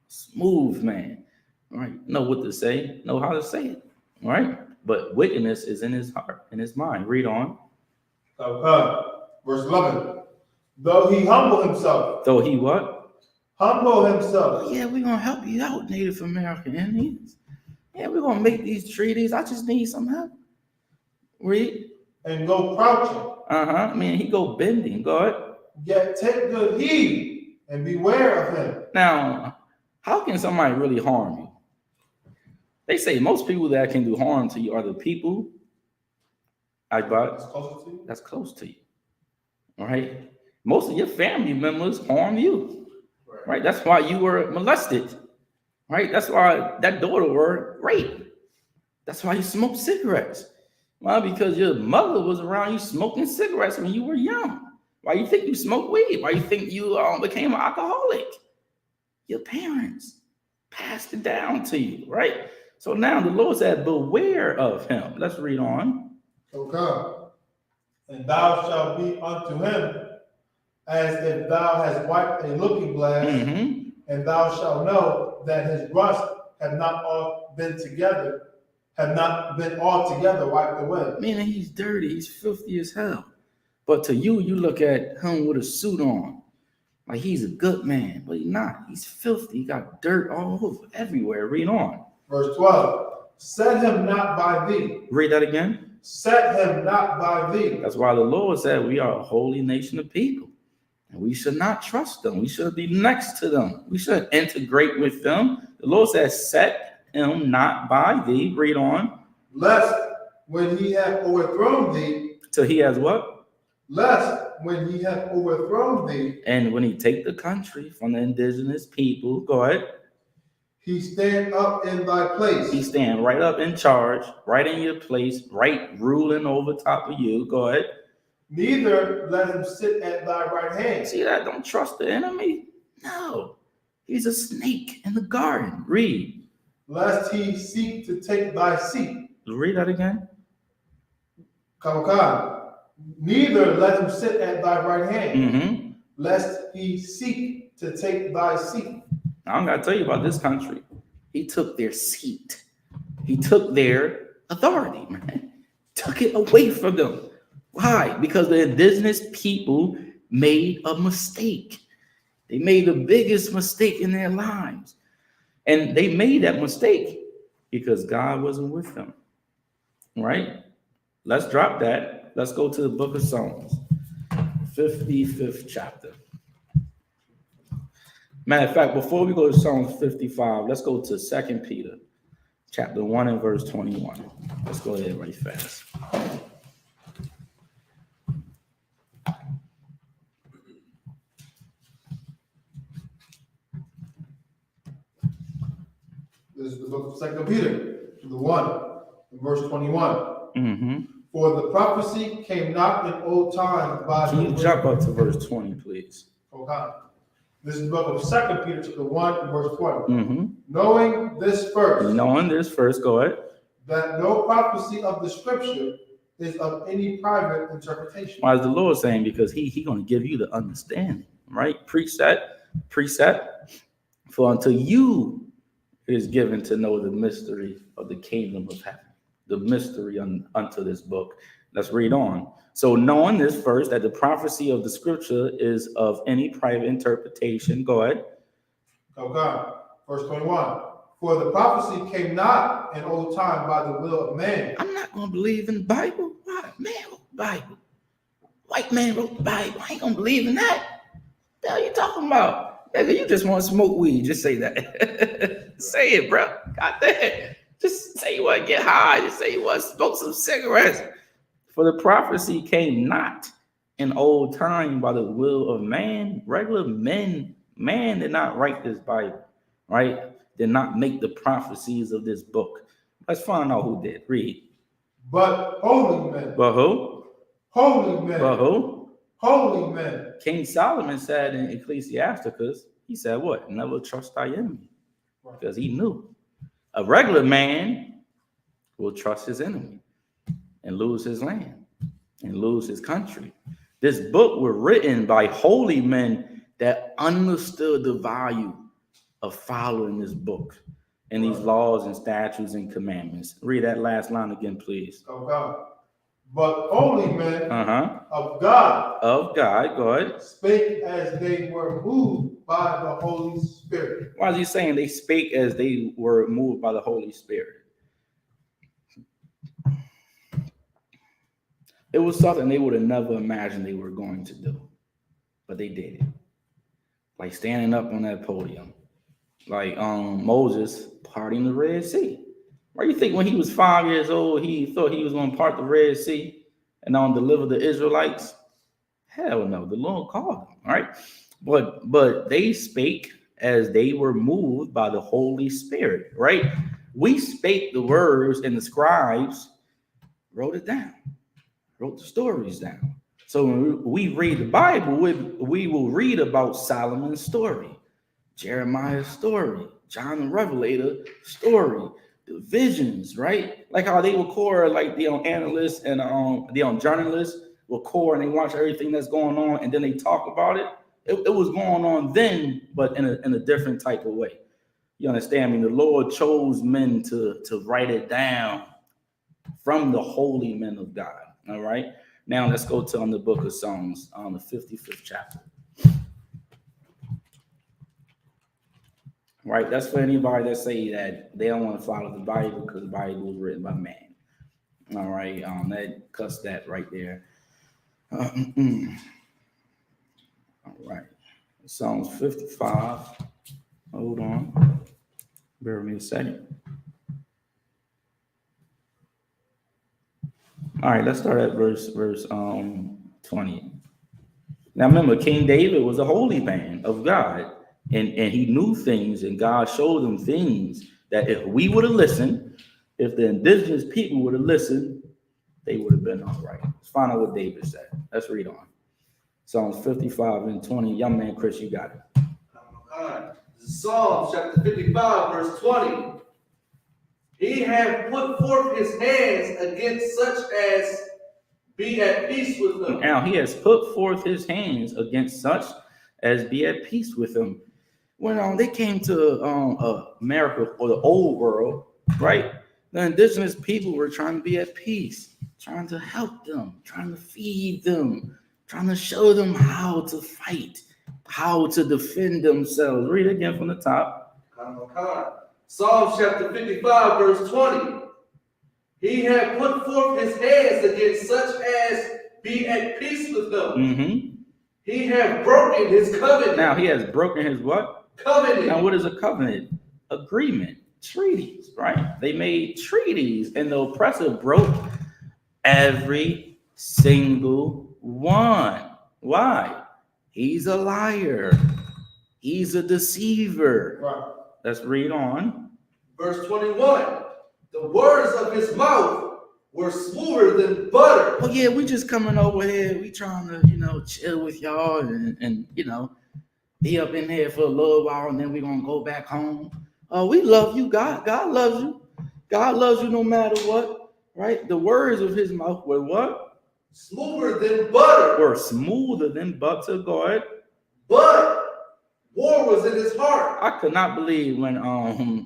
smooth man. Right? Know what to say, know how to say it. Right? But wickedness is in his heart, in his mind. Read on.
Verse 11. Though he humble himself.
Though he what?
Humble himself.
Oh, yeah, we're going to help you out, Native American Indians. Yeah, we're going to make these treaties. I just need some help. Read.
and go crouching.
I mean, he go bending. Go ahead.
Yet take good heed and beware of him.
Now, how can somebody really harm you? They say most people that can do harm to you are the people that's close to you. All right. Most of your family members harm you. Right. That's why you were molested. Right. That's why that daughter were raped. That's why you smoke cigarettes. Why? Because your mother was around you smoking cigarettes when you were young. Why you think you smoke weed? Why you think you became an alcoholic? Your parents passed it down to you, right? So now the Lord said, beware of him. Let's read on.
Okay. And thou shalt be unto him as if thou hast wiped a looking glass, and thou shalt know that his rust have not been altogether wiped away.
Meaning he's dirty, he's filthy as hell. But to you, you look at him with a suit on, like he's a good man, but he's not. He's filthy. He got dirt all over, everywhere. Read on.
Verse 12. Set him not by thee.
Read that again.
Set him not by thee.
That's why the Lord said we are a holy nation of people. And we should not trust them. We should be next to them. We should integrate with them. The Lord says, set him not by thee. Read on.
Lest when he hath overthrown thee.
Till he has what?
Lest when he hath overthrown thee.
And when he take the country from the indigenous people, go ahead.
He stand up in thy place.
He stand right up in charge, right in your place, right ruling over top of you. Go ahead.
Neither let him sit at thy right hand.
See that? Don't trust the enemy. No. He's a snake in the garden. Read.
Lest he seek to take thy seat.
Read that again.
Neither let him sit at thy right hand, lest he seek to take thy seat.
I'm going to tell you about this country. He took their seat. He took their authority, man. Took it away from them. Why? Because the indigenous people made a mistake. They made the biggest mistake in their lives. And they made that mistake because God wasn't with them. Right? Let's drop that. Let's go to the book of Psalms, 55th chapter. Matter of fact, before we go to Psalms 55, let's go to 2 Peter, chapter 1 and verse 21. Let's go there right fast.
This is the book of 2 Peter, the 1, verse 21. For the prophecy came not in old time by
Can you jump up to verse 20, please?
Okay. This is the book of 2 Peter, chapter 1, verse 20. Knowing this first,
go ahead.
That no prophecy of the scripture is of any private interpretation.
Why is the Lord saying? Because he going to give you the understanding, right? Precept. For unto you is given to know the mystery of the kingdom of heaven, the mystery unto this book. Let's read on. So knowing this first, that the prophecy of the scripture is of any private interpretation. Go ahead.
Okay. Verse 21. For the prophecy came not in old time by the will of man.
I'm not going to believe in the Bible. Why? Man wrote the Bible. White man wrote the Bible. I ain't going to believe in that. What the hell you talking about? Nigga, you just want to smoke weed. Just say that. Say it, bro. God damn. Just say you want to get high. Just say you want to smoke some cigarettes. For the prophecy came not in old time by the will of man. Regular men, man did not write this Bible, right? Did not make the prophecies of this book. Let's find out who did. Read.
But holy men.
But who?
Holy men.
But who?
Holy men.
King Solomon said in Ecclesiasticus, he said what? Never trust thy enemy. Because he knew. A regular man will trust his enemy and lose his land and lose his country. This book was written by holy men that understood the value of following this book and these laws and statutes and commandments. Read that last line again, please.
Of God. But holy men
of God, go ahead,
spake as they were moved by the Holy Spirit.
Why is he saying they spake as they were moved by the Holy Spirit? It was something they would have never imagined they were going to do, but they did it. Like standing up on that podium, like Moses parting the Red Sea. Why you think when he was 5 years old, he thought he was going to part the Red Sea and deliver the Israelites? Hell no, the Lord called them, right? But they spake as they were moved by the Holy Spirit, right? We spake the words, and the scribes wrote it down, wrote the stories down. So when we read the Bible, we will read about Solomon's story, Jeremiah's story, John the Revelator story, the visions, right? Like how they record, like the analysts and the journalists record and they watch everything that's going on and then they talk about it. It was going on then, but in a different type of way. You understand me? The Lord chose men to write it down from the holy men of God. All right. Now let's go to the book of Psalms, the 55th chapter. Right. That's for anybody that say that they don't want to follow the Bible because the Bible was written by man. All right. That cuts that right there. All right. Psalms 55. Hold on. Bear with me a second. All right, let's start at verse 20. Now remember, King David was a holy man of God, and he knew things, and God showed him things that if we would have listened, if the indigenous people would have listened, they would have been all right. Let's find out what David said. Let's read on. Psalms 55 and 20. Young man, Chris, you got it.
All right. Psalms chapter 55, verse 20. He hath put forth his hands against such as be at peace with them.
Now he has put forth his hands against such as be at peace with them. When they came to America or the old world, right? The indigenous people were trying to be at peace, trying to help them, trying to feed them, trying to show them how to fight, how to defend themselves. Read again from the top.
Psalms chapter 55, verse 20. He hath put forth his hands against such as be at peace with them.
Mm-hmm.
He hath broken his covenant.
Now he has broken his what?
Covenant.
Now what is a covenant? Agreement, treaties, right? They made treaties, and the oppressor broke every single one. Why? He's a liar. He's a deceiver.
Right.
Let's read on.
Verse 21. The words of his mouth were smoother than butter.
Oh yeah, we just coming over here. We trying to, chill with y'all and be up in here for a little while, and then we're gonna go back home. Oh, we love you, God. God loves you. God loves you no matter what. Right? The words of his mouth were what?
Smoother than butter.
Were smoother than butter, God.
But war was in his heart.
I could not believe when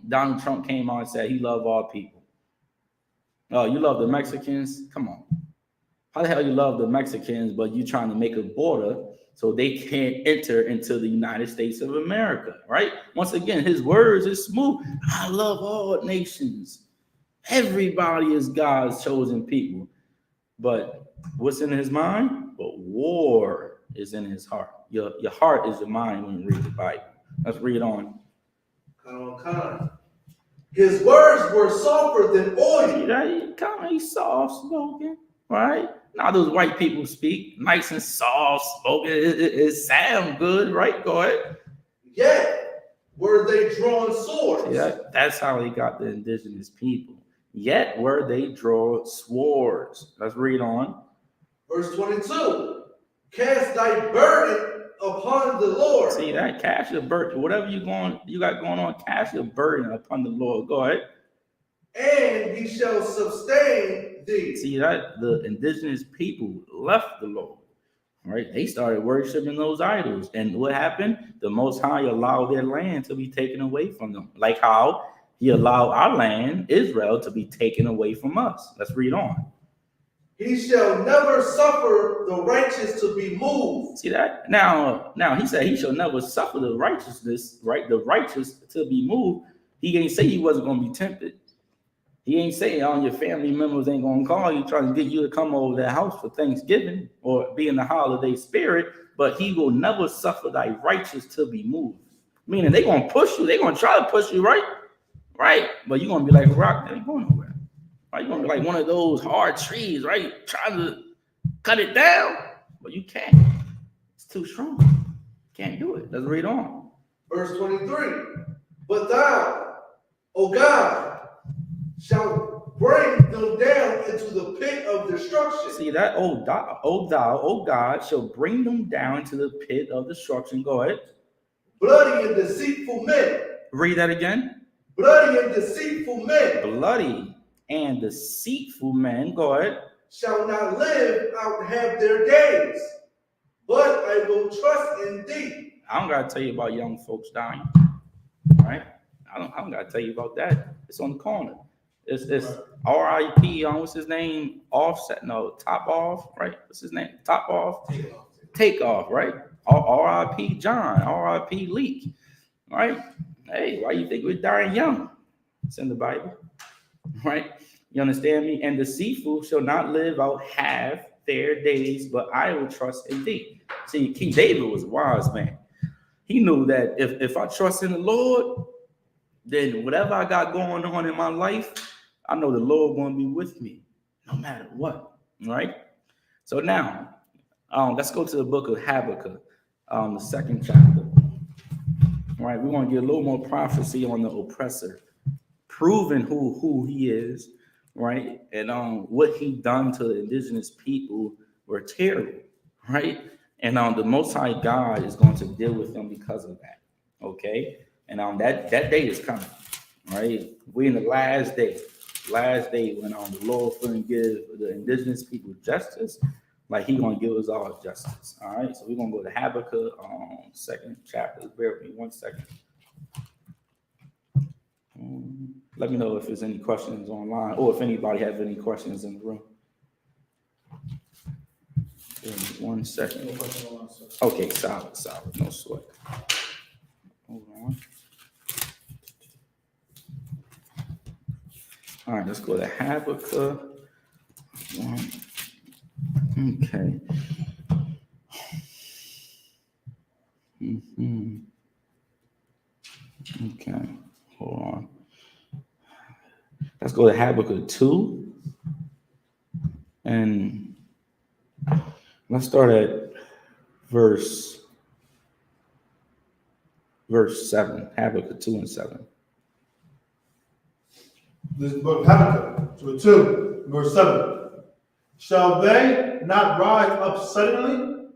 Donald Trump came on and said he loved all people. Oh, you love the Mexicans? Come on. How the hell you love the Mexicans, but you trying to make a border so they can't enter into the United States of America, right? Once again, his words is smooth. I love all nations. Everybody is God's chosen people. But what's in his mind? But war is in his heart. Your heart is your mind when you read the Bible. Let's read on.
His words were softer than oil.
He's soft spoken, right? Now those white people speak nice and soft spoken. It sound good, right? Go ahead.
Yet were they drawn swords.
That's how he got the indigenous people. Yet were they draw swords. Let's read on.
Verse 22. Cast thy burden upon the Lord.
See that? Cast your burden. Whatever you got going on, cast your burden upon the Lord. Go ahead.
And he shall sustain thee.
See that? The indigenous people left the Lord. Right? They started worshiping those idols. And what happened? The Most High allowed their land to be taken away from them. Like how he allowed our land, Israel, to be taken away from us. Let's read on.
He shall never suffer the righteous to be moved.
See that? Now he said he shall never suffer the righteousness, right? The righteous to be moved. He didn't say he wasn't going to be tempted. He ain't saying your family members ain't gonna call you trying to get you to come over their house for Thanksgiving or be in the holiday spirit, but he will never suffer thy righteous to be moved. Meaning they gonna push you, they gonna try to push you, right? Right? But you're gonna be like a rock, that ain't going nowhere. Right? You're gonna be like one of those hard trees, right? Trying to cut it down, but you can't. It's too strong. Can't do it. Let's read on.
Verse 23. But thou, O God, shall bring them down into the pit of destruction.
See that? O thou, O God, shall bring them down to the pit of destruction. Go ahead.
Bloody and deceitful men.
Read that again.
Bloody and deceitful men.
Bloody and deceitful men. Go ahead.
Shall not live out have their days, but I will trust in thee.
I don't gotta tell you about young folks dying, right? I don't gotta tell you about that. It's on the corner. It's R.I.P. What's his name? Offset? No, Top Off, right? What's his name? Top Off. Take off, right? R.I.P. John. R.I.P. Leak, right? Hey, why you think we're dying young? It's in the Bible, right? You understand me? And deceitful shall not live out half their days, but I will trust in thee. See, King David was a wise man. He knew that if I trust in the Lord, then whatever I got going on in my life, I know the Lord going to be with me no matter what, right? So now, let's go to the book of Habakkuk, the 2nd chapter. All right, we want to get a little more prophecy on the oppressor, proving who he is, right? And what he done to the indigenous people were terrible, right? And the Most High God is going to deal with them because of that, okay? And that day is coming, right? We're in the last day when the Lord is going to give the indigenous people justice, like He's going to give us all justice. All right, so we're going to go to Habakkuk, 2nd chapter. Bear with me 1 second. Let me know if there's any questions online or if anybody have any questions in the room. Give me 1 second. Okay, solid, no sweat. Hold on. All right, let's go to Habakkuk 1. Okay. Okay, hold on. Let's go to Habakkuk 2. And let's start at verse 7. Habakkuk 2 and 7.
This book, Habakkuk 2, verse 7. Shall they not rise up suddenly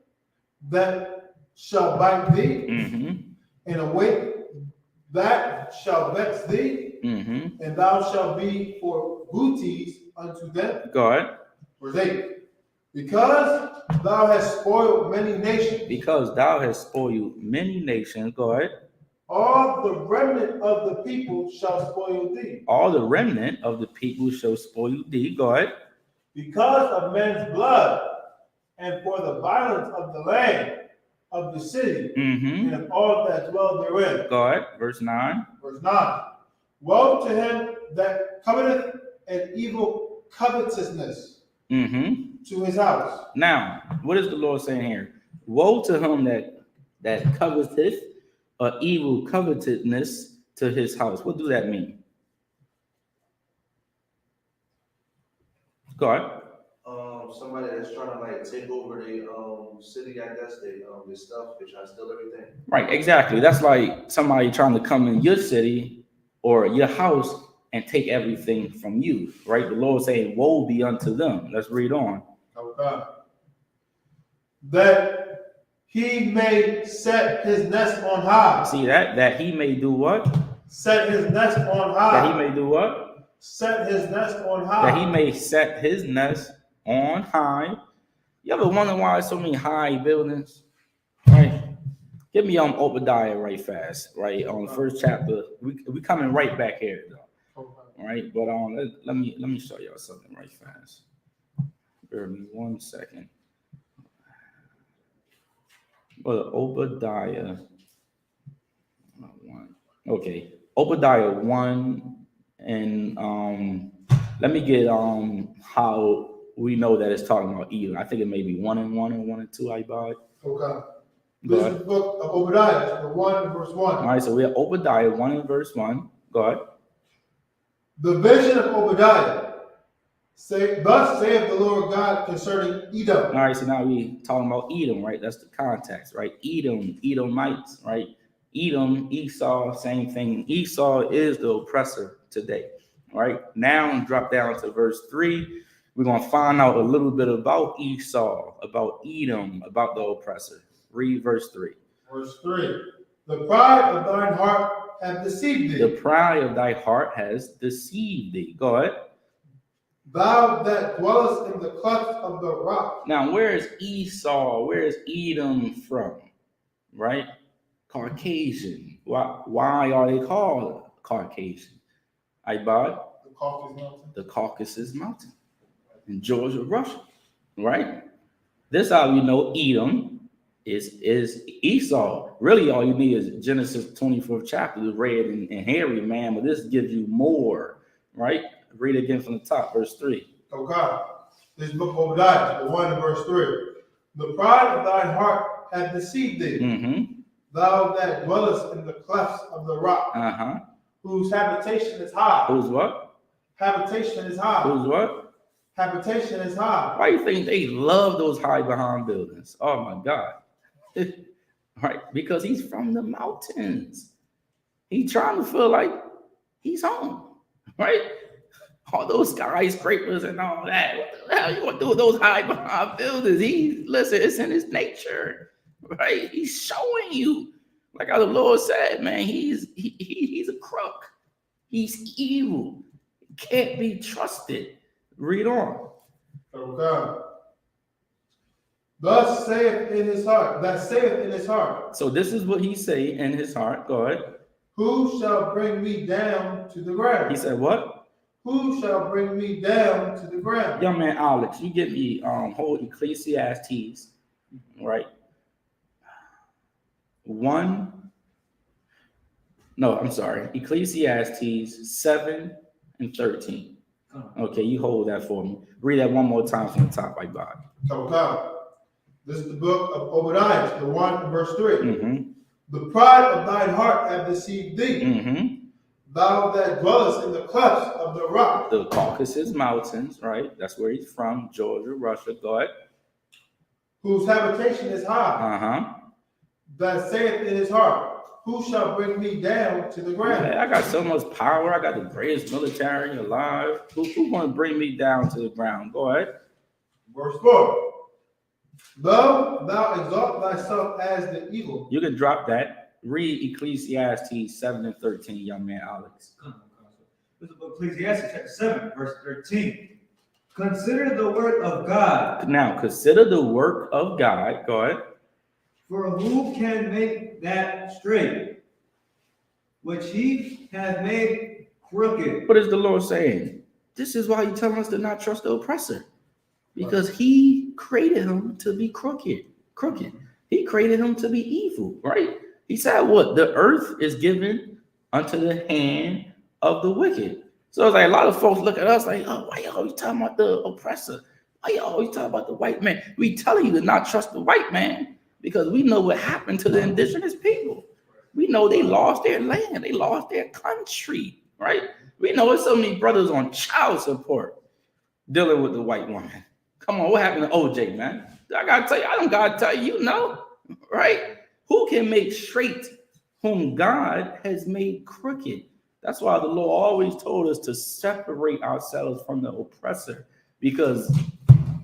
that shall bite thee, and awake that shall vex thee, and thou shalt be for booties unto them?
Go ahead.
Verse 8. Because thou hast spoiled many nations.
Because thou hast spoiled many nations. Go ahead.
All the remnant of the people shall spoil thee.
All the remnant of the people shall spoil thee. Go ahead.
Because of men's blood, and for the violence of the land, of the city, and of all that dwell therein.
Go ahead. Verse 9.
Verse 9. Woe to him that coveteth an evil covetousness to his house.
Now, what is the Lord saying here? Woe to him that coveteth an evil covetousness to his house. What do that mean? Go ahead.
Somebody that's trying to like take over the city, I guess they stuff, they try to steal everything.
Right, exactly. That's like somebody trying to come in your city or your house and take everything from you, right? The Lord saying, woe be unto them. Let's read on.
Okay. That he may set his nest on high.
See that? That he may do what?
Set his nest on high.
That he may do what?
Set his nest on high.
That he may set his nest on high. You ever wonder why so many high buildings? Right? Give me Obadiah right fast, right? On the 1st chapter. We coming right back here though. All right, but let me show y'all something right fast. Bear with me 1 second. But Obadiah 1. Okay. Obadiah 1 and Let me get how we know that it's talking about Edom. I think it may be 1 and 1 and 1 and 2. I buy it.
Okay.
Go
This
ahead.
is the book of Obadiah, chapter 1 and verse 1.
All right, so we have Obadiah 1 and verse 1. Go ahead.
The vision of Obadiah. Thus saith the Lord God concerning Edom.
All right, so now we talking about Edom, right? That's the context, right? Edom, Edomites, right? Edom, Esau, same thing. Esau is the oppressor today, right? Now drop down to verse 3. We're going to find out a little bit about Esau, about Edom, about the oppressor. Read verse 3.
Verse 3. The pride of thine heart hath deceived thee.
The pride of thy heart has deceived thee. Go ahead.
Thou that dwellest in the clefts of the rock.
Now, where is Esau? Where is Edom from? Right? Caucasian. Why are they called Caucasian? Ibad?
The Caucasus Mountain.
The Caucasus Mountain in Georgia, Russia. Right? This is how you know Edom is Esau. Really, all you need is Genesis 24th chapter, the red and hairy man, but this gives you more, right? Read it again from the top, verse 3.
Okay. This book of Obadiah, chapter 1 and verse 3. The pride of thine heart hath deceived thee.
Mm-hmm.
Thou that dwellest in the clefts of the rock,
Uh-huh.
whose habitation is high.
Who's what?
Habitation is high.
Who's what?
Habitation is high.
Why do you think they love those high behind buildings? Oh my God. Right? Because he's from the mountains. He's trying to feel like he's home. Right? All those skyscrapers and all that. What the hell you want to do with those high behind buildings? Listen, it's in his nature. Right? He's showing you. Like how the Lord said, man, he's a crook. He's evil. Can't be trusted. Read on.
Okay. Thus saith in his heart, that saith in his heart.
So this is what he say in his heart. Go ahead.
Who shall bring me down to the ground?
He said what?
Who shall bring me down to the ground?
Young man Alex, you give me whole Ecclesiastes, right? Ecclesiastes 7 and 13. Okay, you hold that for me. Read that one more time from the top, like God.
Okay. This is the book of Obadiah, chapter 1 and verse 3.
Mm-hmm.
The pride of thine heart hath deceived thee.
Mm-hmm.
Thou that dwellest in the clefts of the rock.
The Caucasus Mountains, right? That's where he's from, Georgia, Russia. Go ahead.
Whose habitation is high.
Uh-huh.
That saith in his heart, who shall bring me down to the ground?
Okay, I got so much power. I got the greatest military alive. Who want to bring me down to the ground? Go ahead.
Verse 4. Though thou exalt thyself as the eagle.
You can drop that. Read Ecclesiastes 7 and 13, young man Alex.
This is Ecclesiastes chapter 7, verse 13. Consider the work of God.
Now, consider the work of God. Go ahead.
For who can make that straight, which he hath made crooked?
What is the Lord saying? This is why He's telling us to not trust the oppressor. Because He created him to be crooked. He created him to be evil, right? He said what? The earth is given unto the hand of the wicked. So it's like a lot of folks look at us like, oh, why you always talking about the oppressor? Why you always talking about the white man? We telling you to not trust the white man because we know what happened to the indigenous people. We know they lost their land. They lost their country, right? We know there's so many brothers on child support dealing with the white woman. Come on, what happened to OJ, man? I gotta tell you, I don't gotta tell you, you know, right? Who can make straight whom God has made crooked? That's why the Lord always told us to separate ourselves from the oppressor, because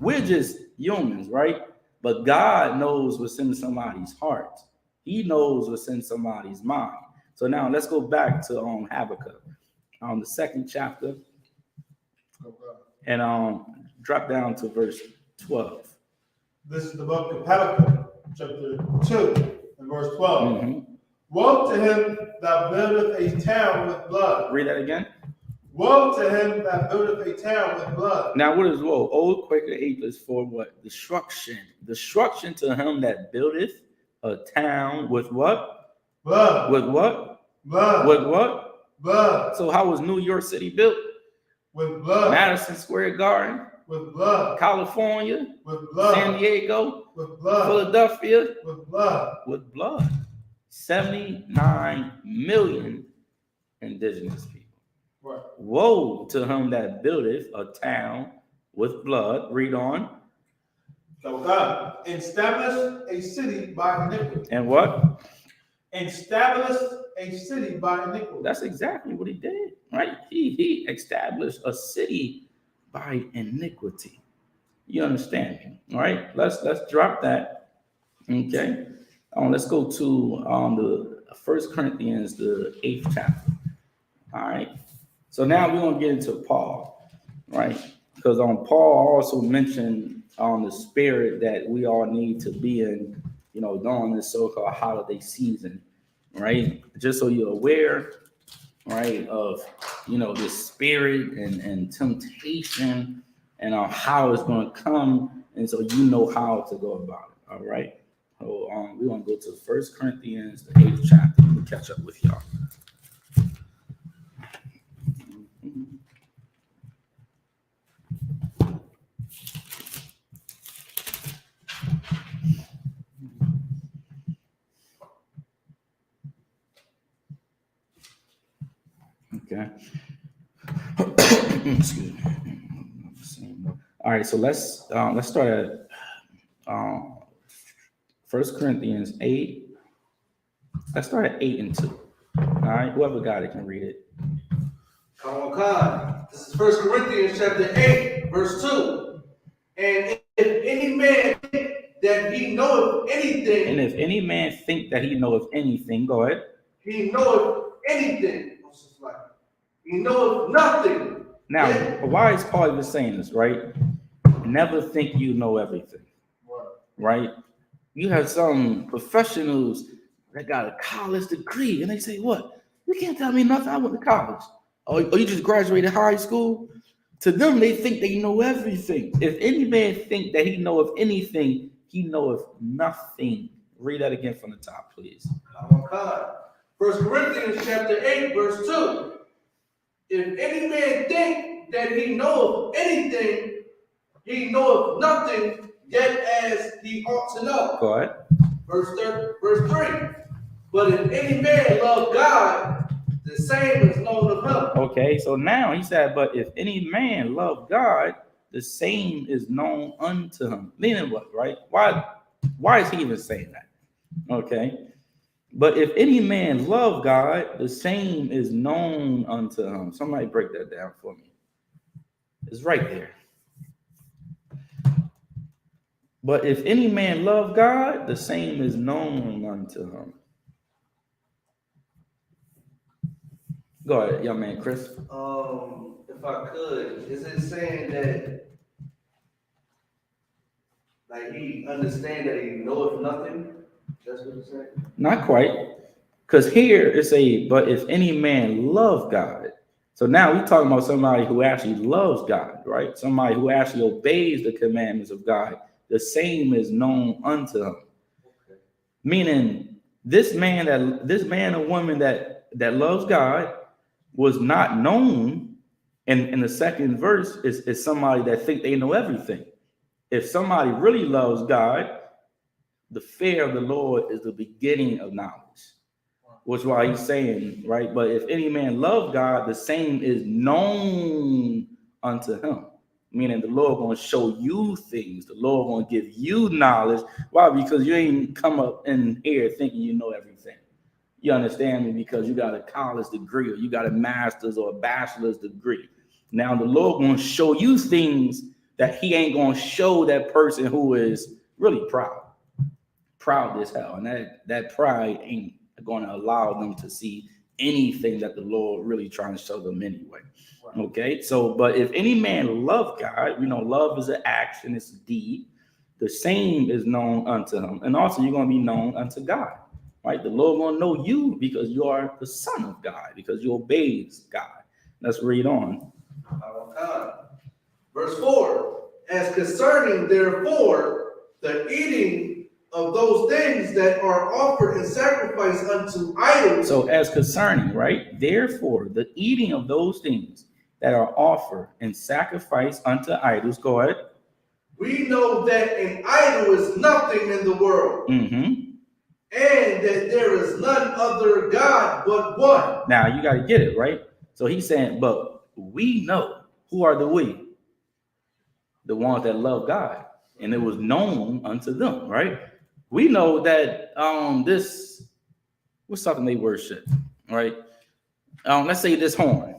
we're just humans, right? But God knows what's in somebody's heart. He knows what's in somebody's mind. So now let's go back to Habakkuk, the second chapter, and drop down to verse 12.
This is the book of Habakkuk, chapter 2, and verse 12.
Mm-hmm.
Woe to him that buildeth a town with blood.
Read that again.
Woe to him that buildeth a town with blood.
Now, what is woe? Old Quaker English for what? Destruction. Destruction to him that buildeth a town with what?
Blood.
With what?
Blood.
With what?
Blood.
So how was New York City built?
with blood,
Madison Square Garden,
with blood,
California,
with blood,
San Diego,
with blood,
Philadelphia,
with blood.
with blood. 79 million indigenous people.
Right.
Woe to him that buildeth a town with blood. Read on.
So God established a city by iniquity.
And what?
Established a city by iniquity.
That's exactly what he did, right? He established a city by iniquity. You understand me? All right. Let's drop that. Okay. Let's go to the 1 Corinthians, the 8th chapter. All right. So now we're gonna get into Paul, right? Because Paul also mentioned the spirit that we all need to be in, during this so-called holiday season, right? Just so you're aware, right, of this spirit and temptation and how it's gonna come, and so you know how to go about it. All right. So we're gonna go to 1 Corinthians, the 8th chapter. Let me catch up with y'all. Okay. Excuse me. All right, so let's start at 1 Corinthians 8. Let's start at 8 and 2. All right, whoever got it can read it.
Come on, God. This is 1 Corinthians chapter 8, verse 2. And if any man think that he knoweth anything,
And if any man think that he knoweth anything, go ahead.
he knoweth anything. He knoweth nothing.
Now,
Yeah.
why is Paul even saying this, right? Never think you know everything, right? You have some professionals that got a college degree, and they say, what? You can't tell me nothing. I went to college. Or you just graduated high school? To them, they think they know everything. If any man think that he knoweth anything, he knoweth nothing. Read that again from the top, please.
Come on, God. 1 Corinthians chapter 8, verse 2. If any man think that he knoweth anything, he knoweth nothing, yet as he ought to know.
Go ahead.
Verse 3. But if any man love God, the same is known of him.
Okay, so now he said, but if any man love God, the same is known unto him. Meaning what, right? Why is he even saying that? Okay. But if any man love God, the same is known unto him. Somebody break that down for me. It's right there. But if any man love God, the same is known unto him. Go ahead, young man, Chris.
If I could, is it saying that like he understand that he knoweth nothing? That's what it's saying?
Not quite. Because here it's but if any man love God. So now we're talking about somebody who actually loves God, right? Somebody who actually obeys the commandments of God. The same is known unto him.
Okay.
Meaning this man or woman that loves God was not known. And in the second verse is somebody that think they know everything. If somebody really loves God, the fear of the Lord is the beginning of knowledge. Which is why he's saying, right? But if any man love God, the same is known unto him. Meaning the Lord going to show you things. The Lord going to give you knowledge. Why? Because you ain't come up in here thinking you know everything. You understand me? Because you got a college degree or you got a master's or a bachelor's degree. Now the Lord going to show you things that he ain't going to show that person who is really proud as hell. And that pride ain't going to allow them to see anything that the Lord really trying to show them anyway. Right. Okay. So, but if any man love God, love is an action, it's a deed. The same is known unto him. And also you're going to be known unto God, right? The Lord going to know you because you are the son of God, because you obey God. Let's read on.
Verse 4, as concerning therefore the eating of those things that are offered in sacrifice unto idols.
So as concerning, right? Therefore, the eating of those things that are offered in sacrifice unto idols. Go ahead.
We know that an idol is nothing in the world, and that there is none other God but one.
Now you got to get it right. So he's saying, but we know. Who are the we? The ones that love God, and it was known unto them, right? We know that this was something they worship, right? Let's say this horn.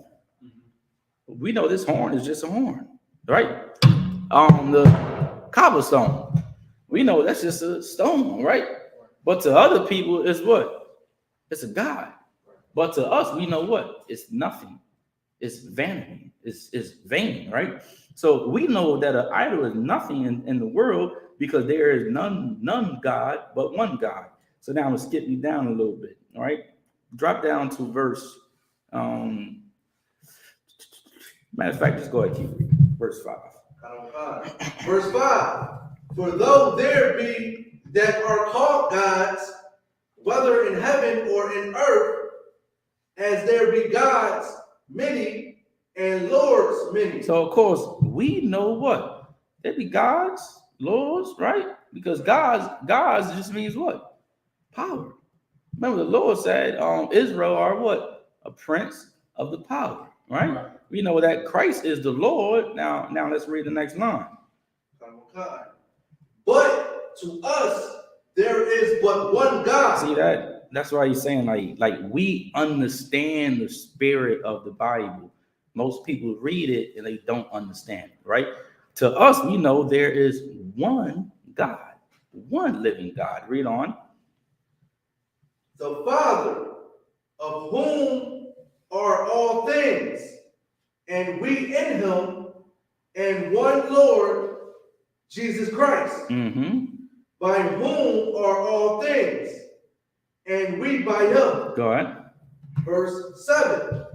We know this horn is just a horn, right? The cobblestone. We know that's just a stone, right? But to other people, it's what? It's a god. But to us, we know what? It's nothing. It's vanity. It's vain, right? So we know that an idol is nothing in the world because there is none God but one God. So now I'm gonna skip you down a little bit, all right? Drop down to verse. Matter of fact, just go ahead, keep reading. Verse 5.
Verse 5. For though there be that are called gods, whether in heaven or in earth, as there be gods many and lords many.
So of course we know what? There be gods, lords, right? Because gods just means what? Power. Remember the Lord said, Israel are what? A prince of the power, right? We know that Christ is the Lord. Now let's read the next line.
But to us there is but one God.
See that? That's why he's saying like we understand the spirit of the Bible. Most people read it and they don't understand it, right? To us, we know there is one God, one living God. Read on.
The Father, of whom are all things, and we in him, and one Lord, Jesus Christ, by whom are all things, and we by him.
Go ahead.
Verse 7.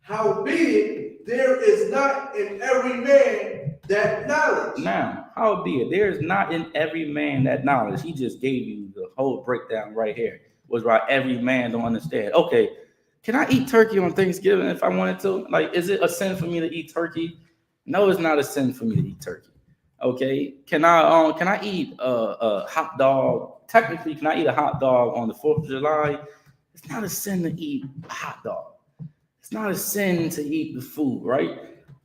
Howbeit there is not in every man that knowledge.
Now, howbeit there is not in every man that knowledge. He just gave you the whole breakdown right here. Was why every man don't understand. Okay, can I eat turkey on Thanksgiving if I wanted to? Like, is it a sin for me to eat turkey? No, it's not a sin for me to eat turkey. Okay, can I eat a hot dog? Technically, can I eat a hot dog on the 4th of July? It's not a sin to eat a hot dog. It's not a sin to eat the food, right?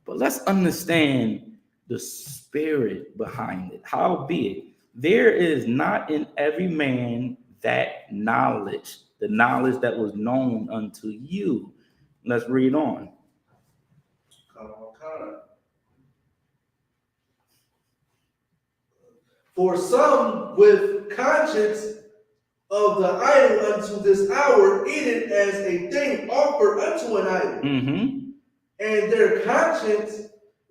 But let's understand the spirit behind it. Howbeit, there is not in every man that knowledge, the knowledge that was known unto you. Let's read on.
For some with conscience of the idol unto this hour eat it as a thing offered unto an idol. And their conscience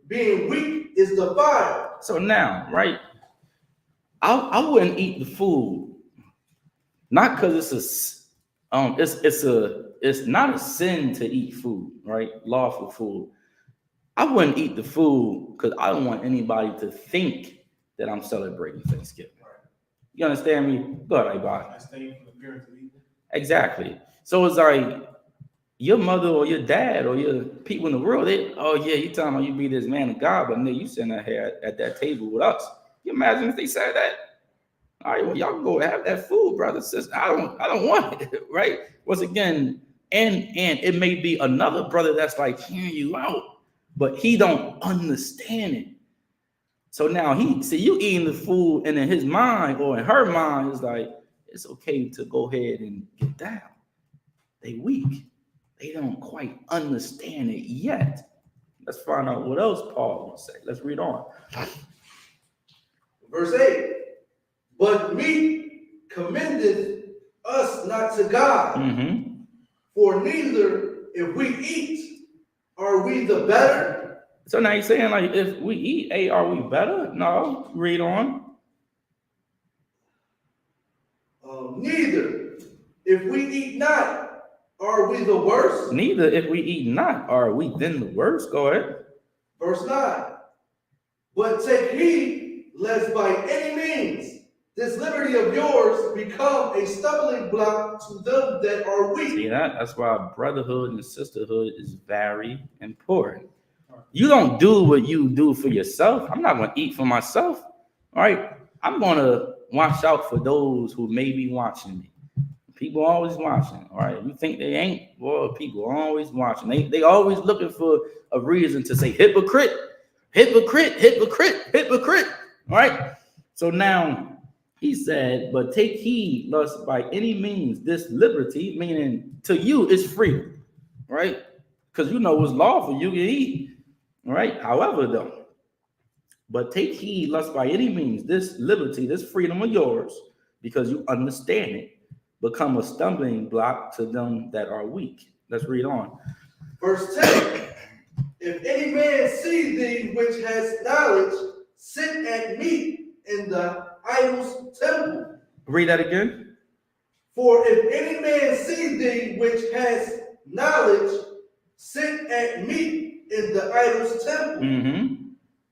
being weak is defiled.
So now, right, I wouldn't eat the food, not because it's not a sin to eat food, right? Lawful food. I wouldn't eat the food because I don't want anybody to think that I'm celebrating Thanksgiving. You understand me? Go ahead, Ibad. Exactly. So it's like your mother or your dad or your people in the world, you talking about you be this man of God, but nigga, you sitting here at that table with us. You imagine if they said that? All right, well, y'all can go have that food, brother, sister. I don't want it, right? Once again, and it may be another brother that's like hearing you out, but he don't understand it. So now you eating the food, and in his mind or in her mind, it's like, it's okay to go ahead and get down. They weak. They don't quite understand it yet. Let's find out what else Paul will say. Let's read on.
Verse 8. But meat commendeth us not to God. For neither if we eat, are we the better?
So now he's saying, like, if we eat, are we better? No, read on.
Neither if we eat not, are we the worst?
Neither if we eat not, are we then the worst? Go ahead.
Verse 9. But take heed, lest by any means this liberty of yours become a stumbling block to them that are weak.
See that? That's why brotherhood and sisterhood is very important. You don't do what you do for yourself. I'm not going to eat for myself. All right. I'm going to watch out for those who may be watching me. People always watching. All right. You think they ain't? Well, people are always watching. They always looking for a reason to say hypocrite, hypocrite, hypocrite, hypocrite. All right. So now he said, but take heed lest by any means this liberty, meaning to you is freedom, right? Because you know it's lawful, you can eat, all right? However, though, but take heed lest by any means this liberty, this freedom of yours, because you understand it, become a stumbling block to them that are weak. Let's read on.
Verse 10. If any man see thee which has knowledge, sit at meat in the idol's temple.
Read that again.
For if any man see thee which has knowledge, sit at meat in the idol's temple,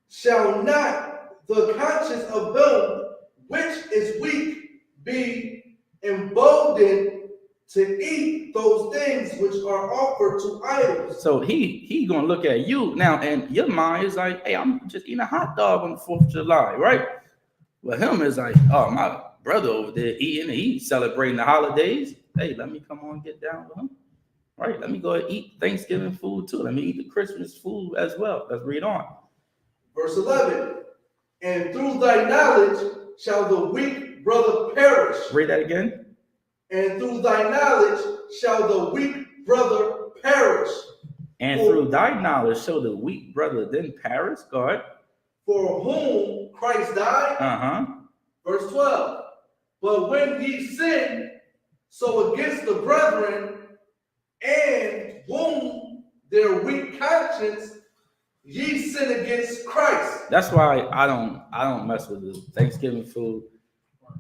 shall not the conscience of them which is weak be emboldened to eat those things which are offered to idols?
So he gonna look at you now, and your mind is like, hey, I'm just eating a hot dog on the 4th of July, right? Well, him is like, oh, my brother over there eating, he's celebrating the holidays. Hey, let me come on and get down with him. Right, let me go and eat Thanksgiving food too. Let me eat the Christmas food as well. Let's read on.
Verse 11. And through thy knowledge shall the weak brother perish.
Read that again.
And through thy knowledge shall the weak brother perish.
And through thy knowledge shall the weak brother then perish. Go ahead.
For whom Christ died. Verse 12. But when ye sin, so against the brethren, and whom their weak conscience, ye sin against Christ.
That's why I don't mess with the Thanksgiving food.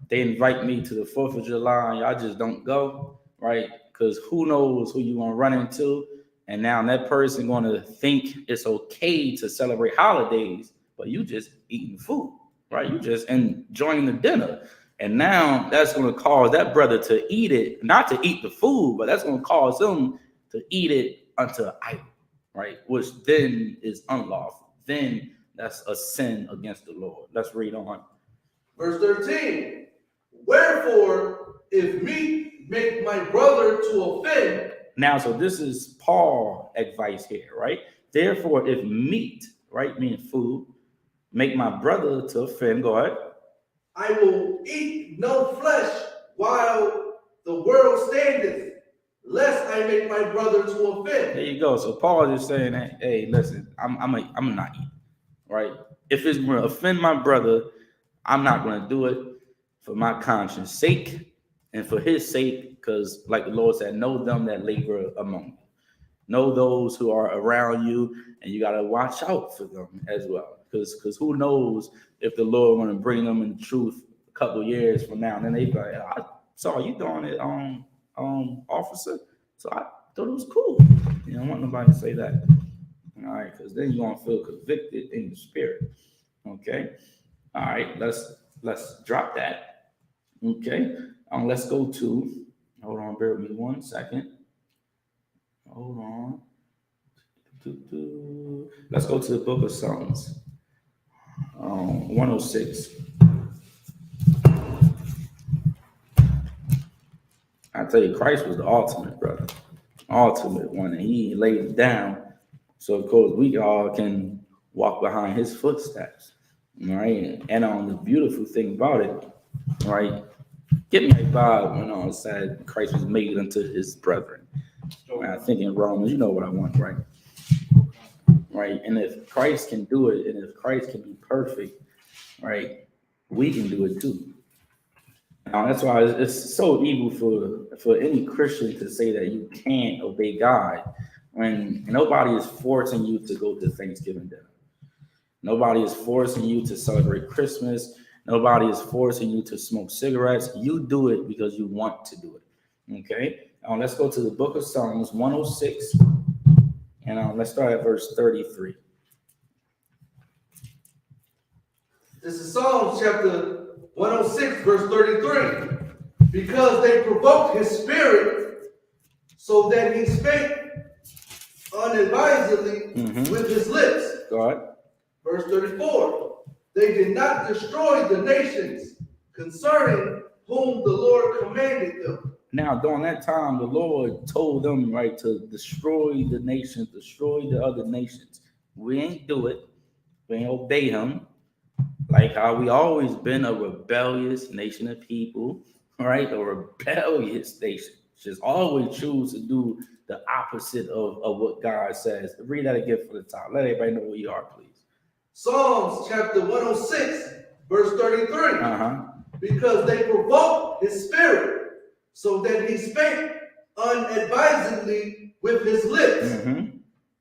They invite me to the 4th of July, I just don't go, right? Because who knows who you gonna run into, and now that person gonna think it's okay to celebrate holidays, but you just eating food, right? You just enjoying the dinner. And now that's going to cause that brother to eat it, not to eat the food, but that's going to cause him to eat it unto an idol, right? Which then is unlawful. Then that's a sin against the Lord. Let's read on.
Verse 13. Wherefore, if meat make my brother to offend.
Now, so this is Paul advice here, right? Therefore, if meat, right, meaning food, make my brother to offend, go ahead.
I will eat no flesh while the world standeth, lest I make my brother to offend.
There you go. So Paul is saying that, hey, listen, I'm not eating, right? If it's going to offend my brother, I'm not going to do it for my conscience sake and for his sake, because like the Lord said, know them that labor among you. Know those who are around you, and you got to watch out for them as well. Because who knows if the Lord want to bring them in the truth a couple of years from now. And then they be like, I saw you doing it, officer. So I thought it was cool. You don't want nobody to say that. All right, because then you're going to feel convicted in the spirit. Okay. All right, let's drop that. Okay. Let's go to, hold on, bear with me 1 second. Hold on. Let's go to the book of Psalms. 106. I tell you, Christ was the ultimate, brother. Ultimate one. And he laid it down. So, of course, we all can walk behind his footsteps. Right? And the beautiful thing about it, right? Give me a vibe when it said Christ was made unto his brethren. I think in Romans, you know what I want, right? Right. And if Christ can do it, and if Christ can be perfect, right, we can do it too. Now, that's why it's so evil for any Christian to say that you can't obey God when nobody is forcing you to go to Thanksgiving dinner. Nobody is forcing you to celebrate Christmas. Nobody is forcing you to smoke cigarettes. You do it because you want to do it. Okay. Let's go to the book of Psalms 106. And let's start at verse 33.
This is Psalms chapter 106, verse 33. Because they provoked his spirit, so that he spake unadvisedly with his lips.
Go ahead.
Verse 34. They did not destroy the nations concerning whom the Lord commanded them.
Now, during that time, the Lord told them, right, to destroy the nations, destroy the other nations. We ain't do it. We ain't obey him. Like how we always been a rebellious nation of people, right? A rebellious nation. Just always choose to do the opposite of what God says. Read that again for the top. Let everybody know where you are, please.
Psalms chapter 106, verse 33.
Uh-huh.
Because they provoked his spirit, so that he spake unadvisedly with his lips.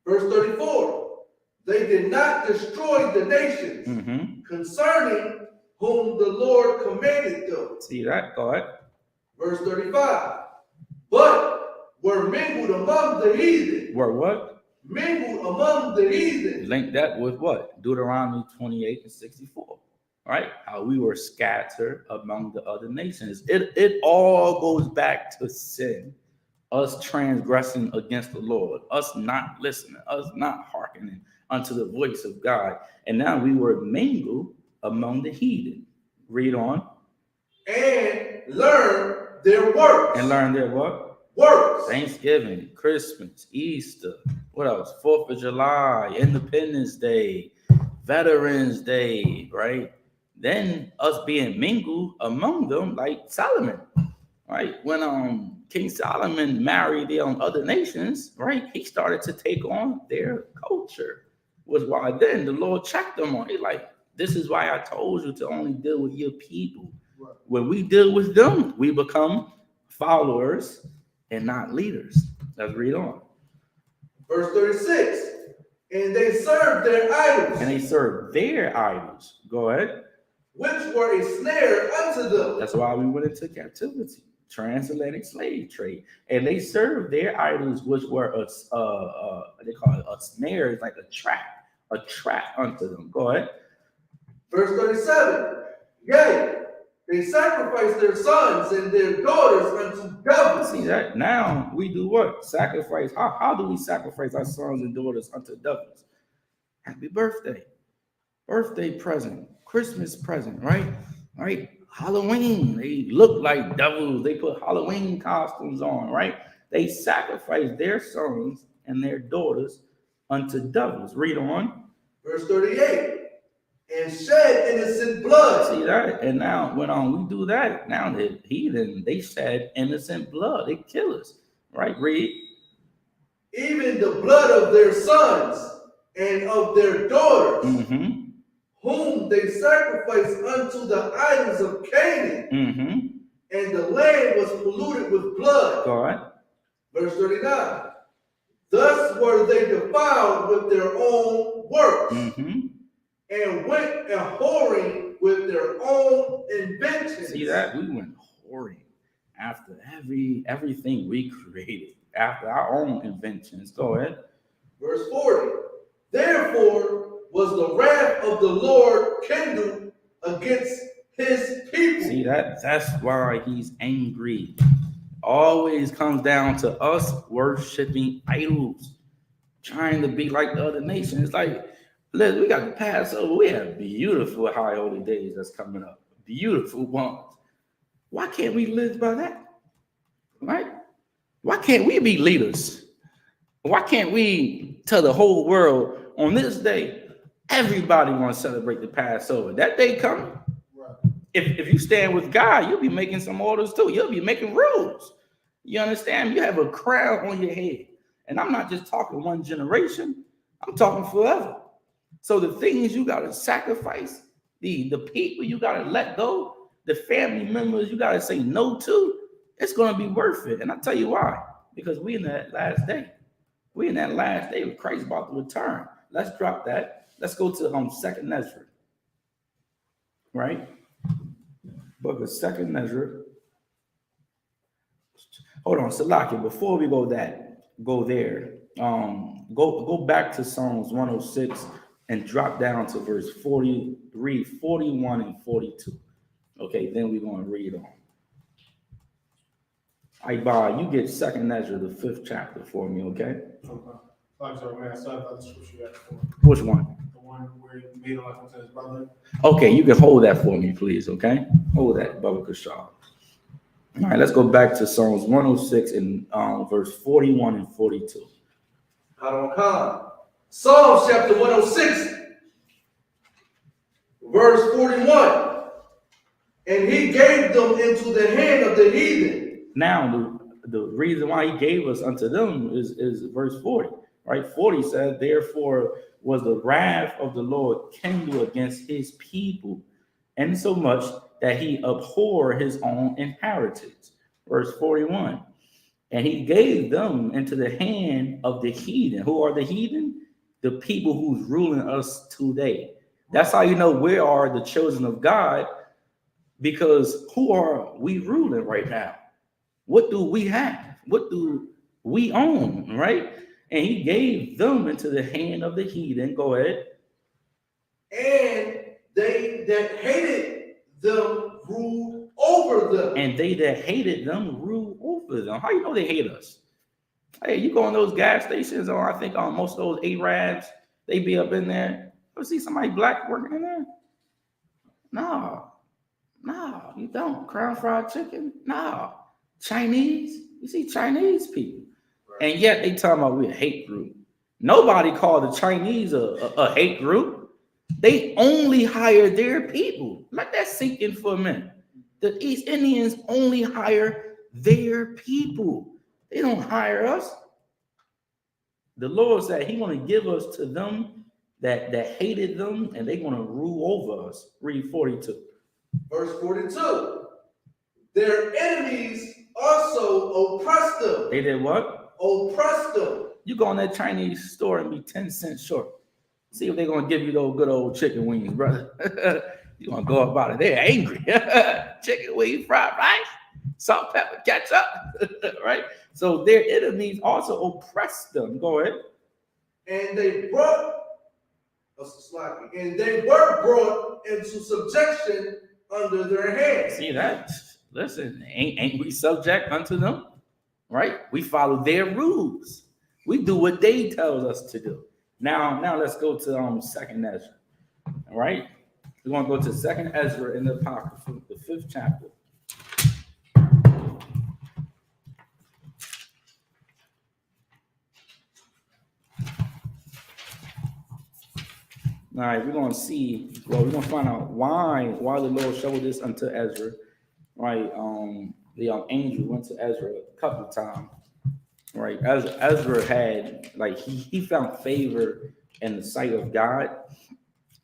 Verse 34. They did not destroy the nations concerning whom the Lord commanded them.
See that? Go ahead.
Verse 35. But were mingled among the heathen.
Were what?
Mingled among the heathen.
Link that with what? Deuteronomy 28 and 64. Right? How we were scattered among the other nations. It all goes back to sin. Us transgressing against the Lord. Us not listening. Us not hearkening unto the voice of God. And now we were mingled among the heathen. Read on.
And learn their works.
And learn their what?
Works.
Thanksgiving, Christmas, Easter. What else? 4th of July, Independence Day, Veterans Day, right? Then us being mingled among them, like Solomon, right? When King Solomon married the other nations, right? He started to take on their culture. Was why then the Lord checked them on it. Like, this is why I told you to only deal with your people. Right. When we deal with them, we become followers and not leaders. Let's read on.
Verse 36. And they served their idols.
And they served their idols. Go ahead.
Which were a snare unto them.
That's why we went into captivity, transatlantic slave trade, and they served their idols, which were they call it a snare, it's like a trap unto them. Go ahead.
Verse 37. Yea, they sacrificed their sons and their daughters unto devils.
See that? Now we do what? Sacrifice. How do we sacrifice our sons and daughters unto devils? Happy birthday, birthday present, Christmas present, right? Right? Halloween, they look like devils. They put Halloween costumes on, right? They sacrifice their sons and their daughters unto devils. Read on.
Verse 38. And shed innocent blood.
See that? And now when we do that, now the heathen, they shed innocent blood. They kill us. Right? Read.
Even the blood of their sons and of their daughters. Whom they sacrificed unto the idols of Canaan, and the land was polluted with blood.
All right.
Verse 39. Thus were they defiled with their own works, and went a-whoring with their own inventions.
See that? We went whoring after everything we created, after our own inventions. Go ahead.
Verse 40. Therefore was the wrath of the Lord kindled against his people.
See that? That's why he's angry. Always comes down to us worshiping idols, trying to be like the other nations. It's like, listen, we got the Passover. We have beautiful high holy days that's coming up. Beautiful ones. Why can't we live by that? Right? Why can't we be leaders? Why can't we tell the whole world on this day, everybody want to celebrate the Passover? That day coming. Right. If you stand with God, you'll be making some orders too. You'll be making rules. You understand? You have a crown on your head. And I'm not just talking one generation. I'm talking forever. So the things you got to sacrifice, the people you got to let go, the family members you got to say no to, it's going to be worth it. And I'll tell you why. Because we in that last day. We in that last day with Christ about to return. Let's drop that. Let's go to 2nd Ezra. Right? Book of 2nd Ezra. Hold on, Salaki, before we go there, go back to Psalms 106 and drop down to verse 43, 41, and 42. Okay, then we're going to read on. Aiba, you get 2nd Ezra, the 5th chapter for me, okay?
I'm sorry, man, I saw the other scripture you had before.
Which one?
The one where he made him like unto his brother.
Okay, you can hold that for me, please, okay? Hold that, Baba Kashar. All right, let's go back to Psalms 106 and verse 41 and 42.
Psalms chapter 106, verse 41. And he gave them into the hand of the heathen.
Now, the reason why he gave us unto them is verse 40, right? 40 says, therefore was the wrath of the Lord kindled against his people, and so much that he abhorred his own inheritance. Verse 41. And he gave them into the hand of the heathen. Who are the heathen? The people who's ruling us today. That's how you know we are the children of God, because who are we ruling right now? What do we have? What do we own, right? And he gave them into the hand of the heathen. Go ahead.
And they that hated them ruled over them.
And they that hated them rule over them. How you know they hate us? Hey, you go in those gas stations, or I think on most of those Arabs, they be up in there. You see somebody black working in there? No, you don't. Crown fried chicken? No. Chinese? You see Chinese people. And yet they talking about we're a hate group. Nobody called the Chinese a hate group. They only hire their people. Let that sink in for a minute. The East Indians only hire their people. They don't hire us. The Lord said he want to give us to them that hated them, and they're going to rule over us. Read 42.
Verse 42. Their enemies also oppressed them.
They did what?
Oppressed them.
You go in that Chinese store and be 10 cents short. See if they're going to give you those good old chicken wings, brother. You're going to go about it. They're angry. Chicken wings, fried rice, salt, pepper, ketchup, right? So their enemies also oppressed them. Go ahead.
And they were brought into subjection under their hands.
See that? Listen, ain't we subject unto them? Right? We follow their rules. We do what they tell us to do. Now let's go to Second Ezra. All right? We're going to go to Second Ezra in the Apocrypha, the 5th chapter. All right, we're going to see, we're going to find out why the Lord showed this unto Ezra. Right, the angel went to Ezra a couple of times. Right, Ezra had, like, he found favor in the sight of God.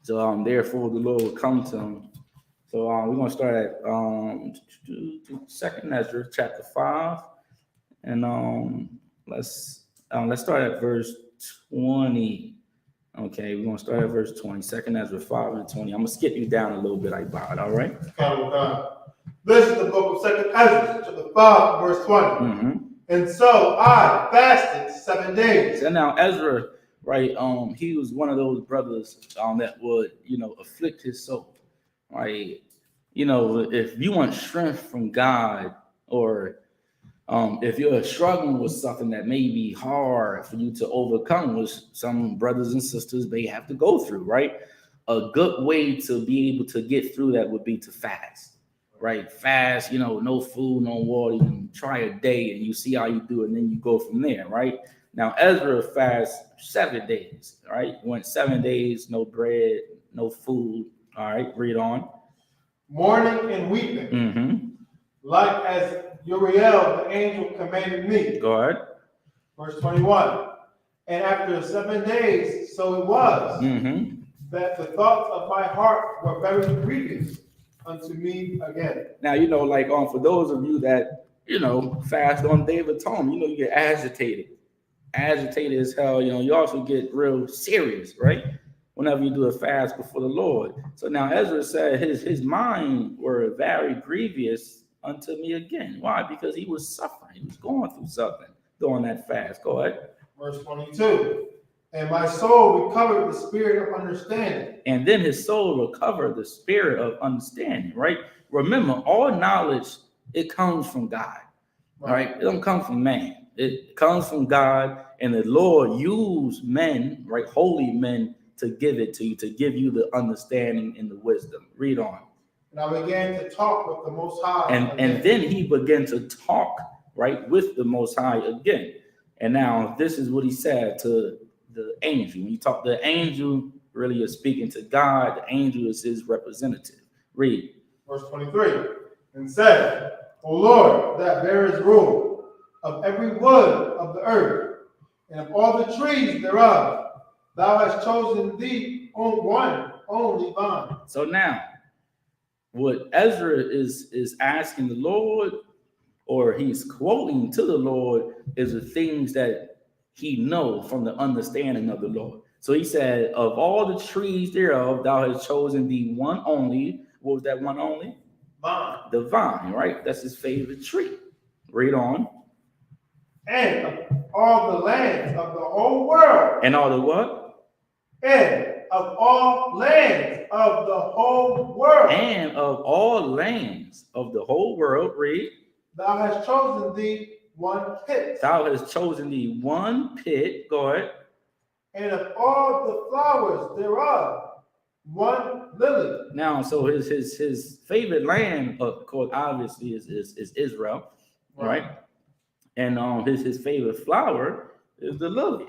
So therefore the Lord would come to him. So we're going to start at Second Ezra chapter 5, and let's start at verse 20. Okay, we're gonna start at verse 20. Second Ezra 5 and 20. I'm gonna skip you down a little bit, I bought. All right.
This is the book of Second Ezra, chapter 5, verse 20.
Mm-hmm.
And so I fasted 7 days.
So now Ezra, right? He was one of those brothers that would, afflict his soul, right? If you want strength from God, or if you're struggling with something that may be hard for you to overcome, which some brothers and sisters may have to go through, right? A good way to be able to get through that would be to fast, right? Fast, no food, no water. You can try a day and you see how you do, and then you go from there, right? Now, Ezra fasts 7 days, right? Went 7 days, no bread, no food. All right, read on.
Mourning and weeping,
Mm-hmm.
like as Uriel, the angel, commanded me.
Go ahead.
Verse 21. And after 7 days, so it was, that the thoughts of my heart were very grievous unto me again.
Now, for those of you that, fast on Day of Atonement, you get agitated as hell. You also get real serious, right? Whenever you do a fast before the Lord. So now Ezra said his mind were very grievous unto me again. Why? Because he was suffering. He was going through something during that fast. Go ahead.
Verse 22. And my soul recovered the spirit of understanding.
And then his soul recovered the spirit of understanding, right? Remember, all knowledge, it comes from God. All right, it don't come from man. It comes from God, and the Lord used men, right, holy men, to give it to you, to give you the understanding and the wisdom. Read on.
And I began to talk with the Most High.
And then he began to talk, right, with the Most High again. And now this is what he said to the angel. When you talk, the angel really is speaking to God. The angel is his representative. Read.
Verse 23. And said, O Lord, that bearest rule of every wood of the earth, and of all the trees thereof, thou hast chosen thee on one only vine.
So now, what Ezra is asking the Lord, or he's quoting to the Lord, is the things that he knows from the understanding of the Lord. So he said, of all the trees thereof, thou hast chosen thee one only. What was that one only?
Vine.
The vine, right? That's his favorite tree. Read on.
And of all the lands of the whole world.
And all the what?
And of all lands of the whole world.
And of all lands of the whole world, read.
Thou hast chosen thee one pit.
Thou hast chosen thee one pit. Go ahead.
And of all the flowers thereof, one lily.
Now, so his favorite land, of course, obviously is Israel, right? And his favorite flower is the lily,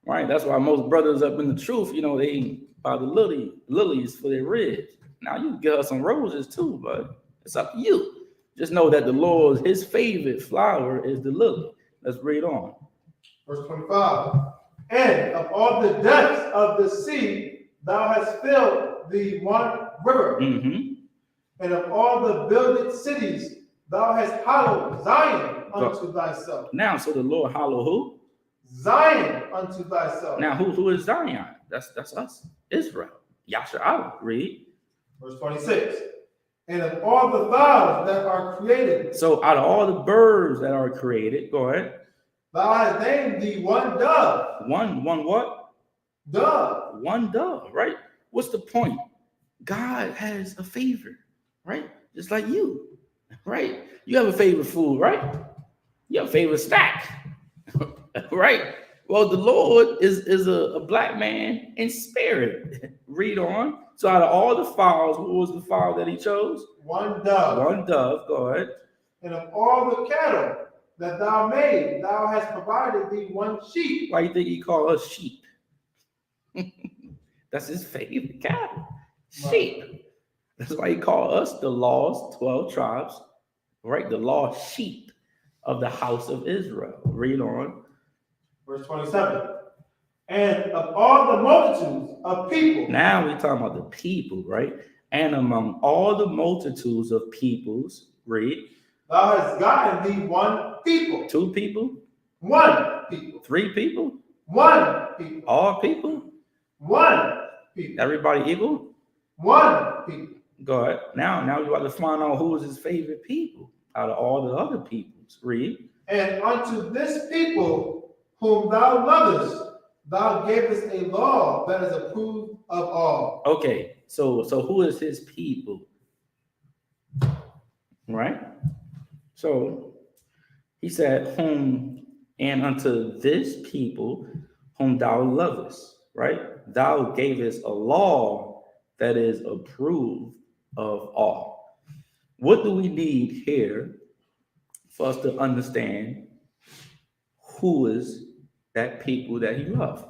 right? That's why most brothers up in the truth, you know, they buy the lilies for their ribs. Now you can get her some roses too, but it's up to you. Just know that the Lord's his favorite flower is the lily. Let's read on.
Verse 25. And of all the depths of the sea, thou hast filled thee one river.
Mm-hmm.
And of all the builded cities, thou hast hallowed Zion unto thyself.
Now, so the Lord hallow who?
Zion unto thyself.
Now, who is Zion? That's us, Israel. Yahshua, read.
Verse 26. And of all the fowls that are created.
So out of all the birds that are created, go ahead.
Thou hast named thee one dove.
One what?
Dove.
One dove, right? What's the point? God has a favorite, right? Just like you, right? You have a favorite food, right? You have a favorite snack, right? Well, the Lord is a black man in spirit. Read on. So out of all the fowls, what was the fowl that he chose?
One dove.
One dove, go ahead.
And of all the cattle that thou made, thou hast provided thee one sheep.
Why you think he called us sheep? That's his favorite cattle. Sheep. That's why he called us the lost 12 tribes, right? The lost sheep of the house of Israel. Read on.
Verse 27. And of all the multitudes of people.
Now we're talking about the people, right? And among all the multitudes of peoples, read.
Thou hast gotten thee one people.
2 people?
1 people.
3 people?
1 people.
All people?
1 people.
Everybody equal?
1 people.
Go ahead. Now you want to find out who is his favorite people out of all the other peoples. Read.
And unto this people whom thou lovest, thou gavest a law that is approved of all.
Okay, so who is his people? Right? So he said, whom and unto this people whom thou lovest, right? Thou gavest a law that is approved of all. What do we need here for us to understand who is that people that he loved?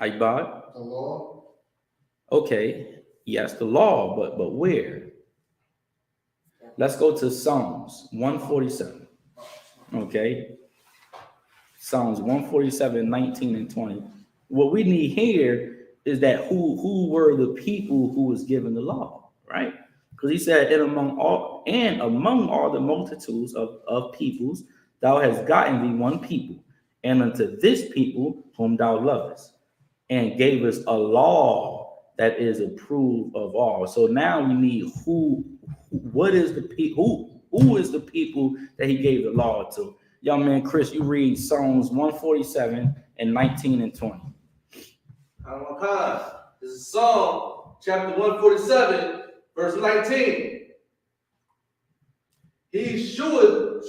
Ibad?
The law.
Okay, yes, the law, but where? Let's go to Psalms 147. Okay. Psalms 147, 19 and 20. What we need here is that who were the people who was given the law, right? Because he said, and among all the multitudes of peoples, thou hast gotten thee one people, and unto this people whom thou lovest, and gave us a law that is approved of all. So now we need who is the people that he gave the law to? Young man Chris, you read Psalms 147 and 19 and 20.
This is Psalm chapter 147, verse 19. he sheweth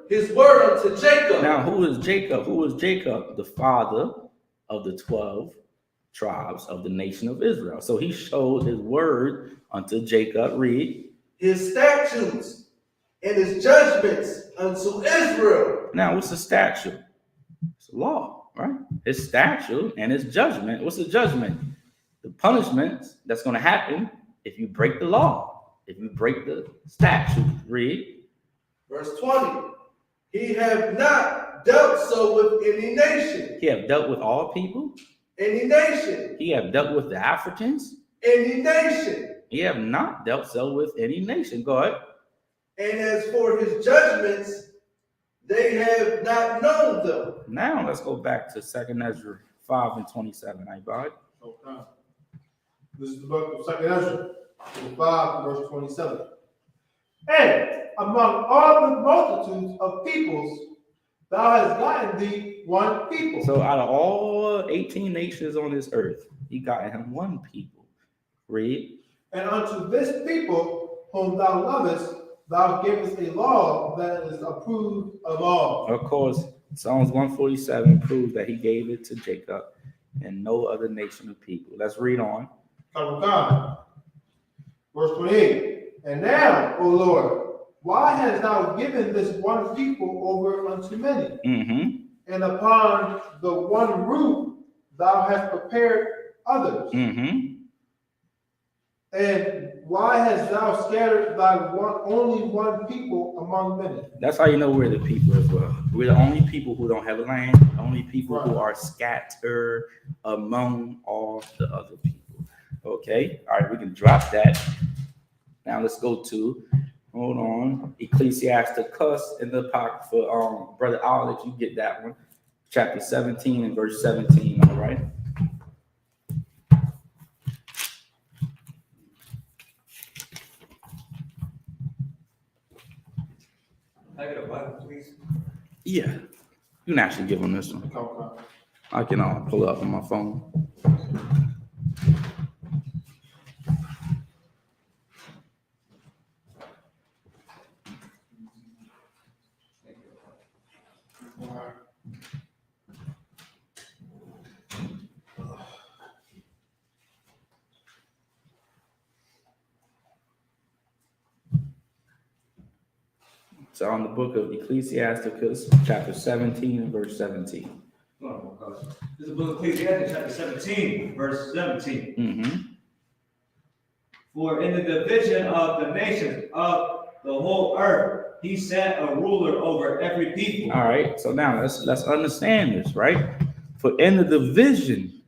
his word unto Jacob.
Now, who is Jacob? Who is Jacob? The father of the 12 tribes of the nation of Israel. So he showed his word unto Jacob. Read.
His statutes and his judgments unto Israel.
Now, what's the statute? It's a law, right? His statute and his judgment. What's the judgment? The punishment that's going to happen if you break the law, if you break the statute. Read.
Verse 20. He have not dealt so with any nation.
He have dealt with all people.
Any nation.
He have dealt with the Africans.
Any nation.
He have not dealt so with any nation. Go ahead.
And as for his judgments, they have not known them.
Now let's go back to 2nd Ezra 5 and 27. Everybody.
Okay. This is the book of 2nd Ezra, 5, verse 27. And among all the multitudes of peoples, thou hast gotten thee one people.
So out of all 18 nations on this earth, he got him one people. Read.
And unto this people whom thou lovest, thou givest a law that is approved of all.
Of course, Psalms 147 proves that he gave it to Jacob and no other nation of people. Let's read on.
Verse 28. And now, O Lord, why hast thou given this one people over unto many?
Mm-hmm.
And upon the one roof thou hast prepared others.
Mm-hmm.
And why hast thou scattered thy only one people among many?
That's how you know we're the people as well. We're the only people who don't have land, only people who are scattered among all the other people. Okay, all right, we can drop that. Now let's go to, hold on, Ecclesiasticus in the pocket for Brother Al, if you get that one. Chapter 17 and verse 17, all right?
I get a Bible, please.
Yeah, you can actually give them this one.
Okay.
I can pull it up on my phone. So on the book of Ecclesiasticus, chapter 17 and verse 17.
This is the book of Ecclesiastes, chapter 17, verse 17.
Mm-hmm.
For in the division of the nations of the whole earth, he set a ruler over every people.
All right, so now let's understand this, right? For in the division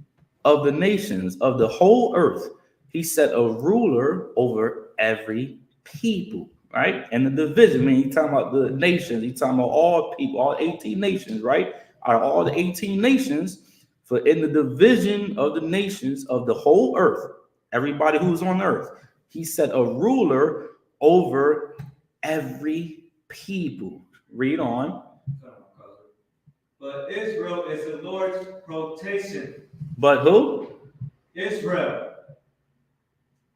of the nations of the whole earth, he set a ruler over every people, right? And the division, I mean, he's talking about the nations, he's talking about all people, all 18 nations, right? Out of all the 18 nations, for in the division of the nations of the whole earth, everybody who's on earth, he set a ruler over every people. Read on.
But Israel is the Lord's protection.
But who?
Israel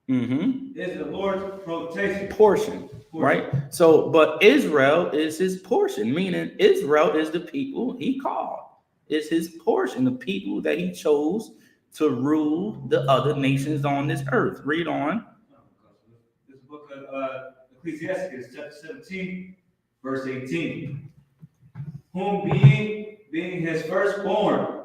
is the Lord's protection.
Portion, right? So, but Israel is his portion, meaning Israel is the people he called. It's his portion, the people that he chose to rule the other nations on this earth. Read on.
This book of Ecclesiastes, chapter 17, verse 18. Whom being his firstborn,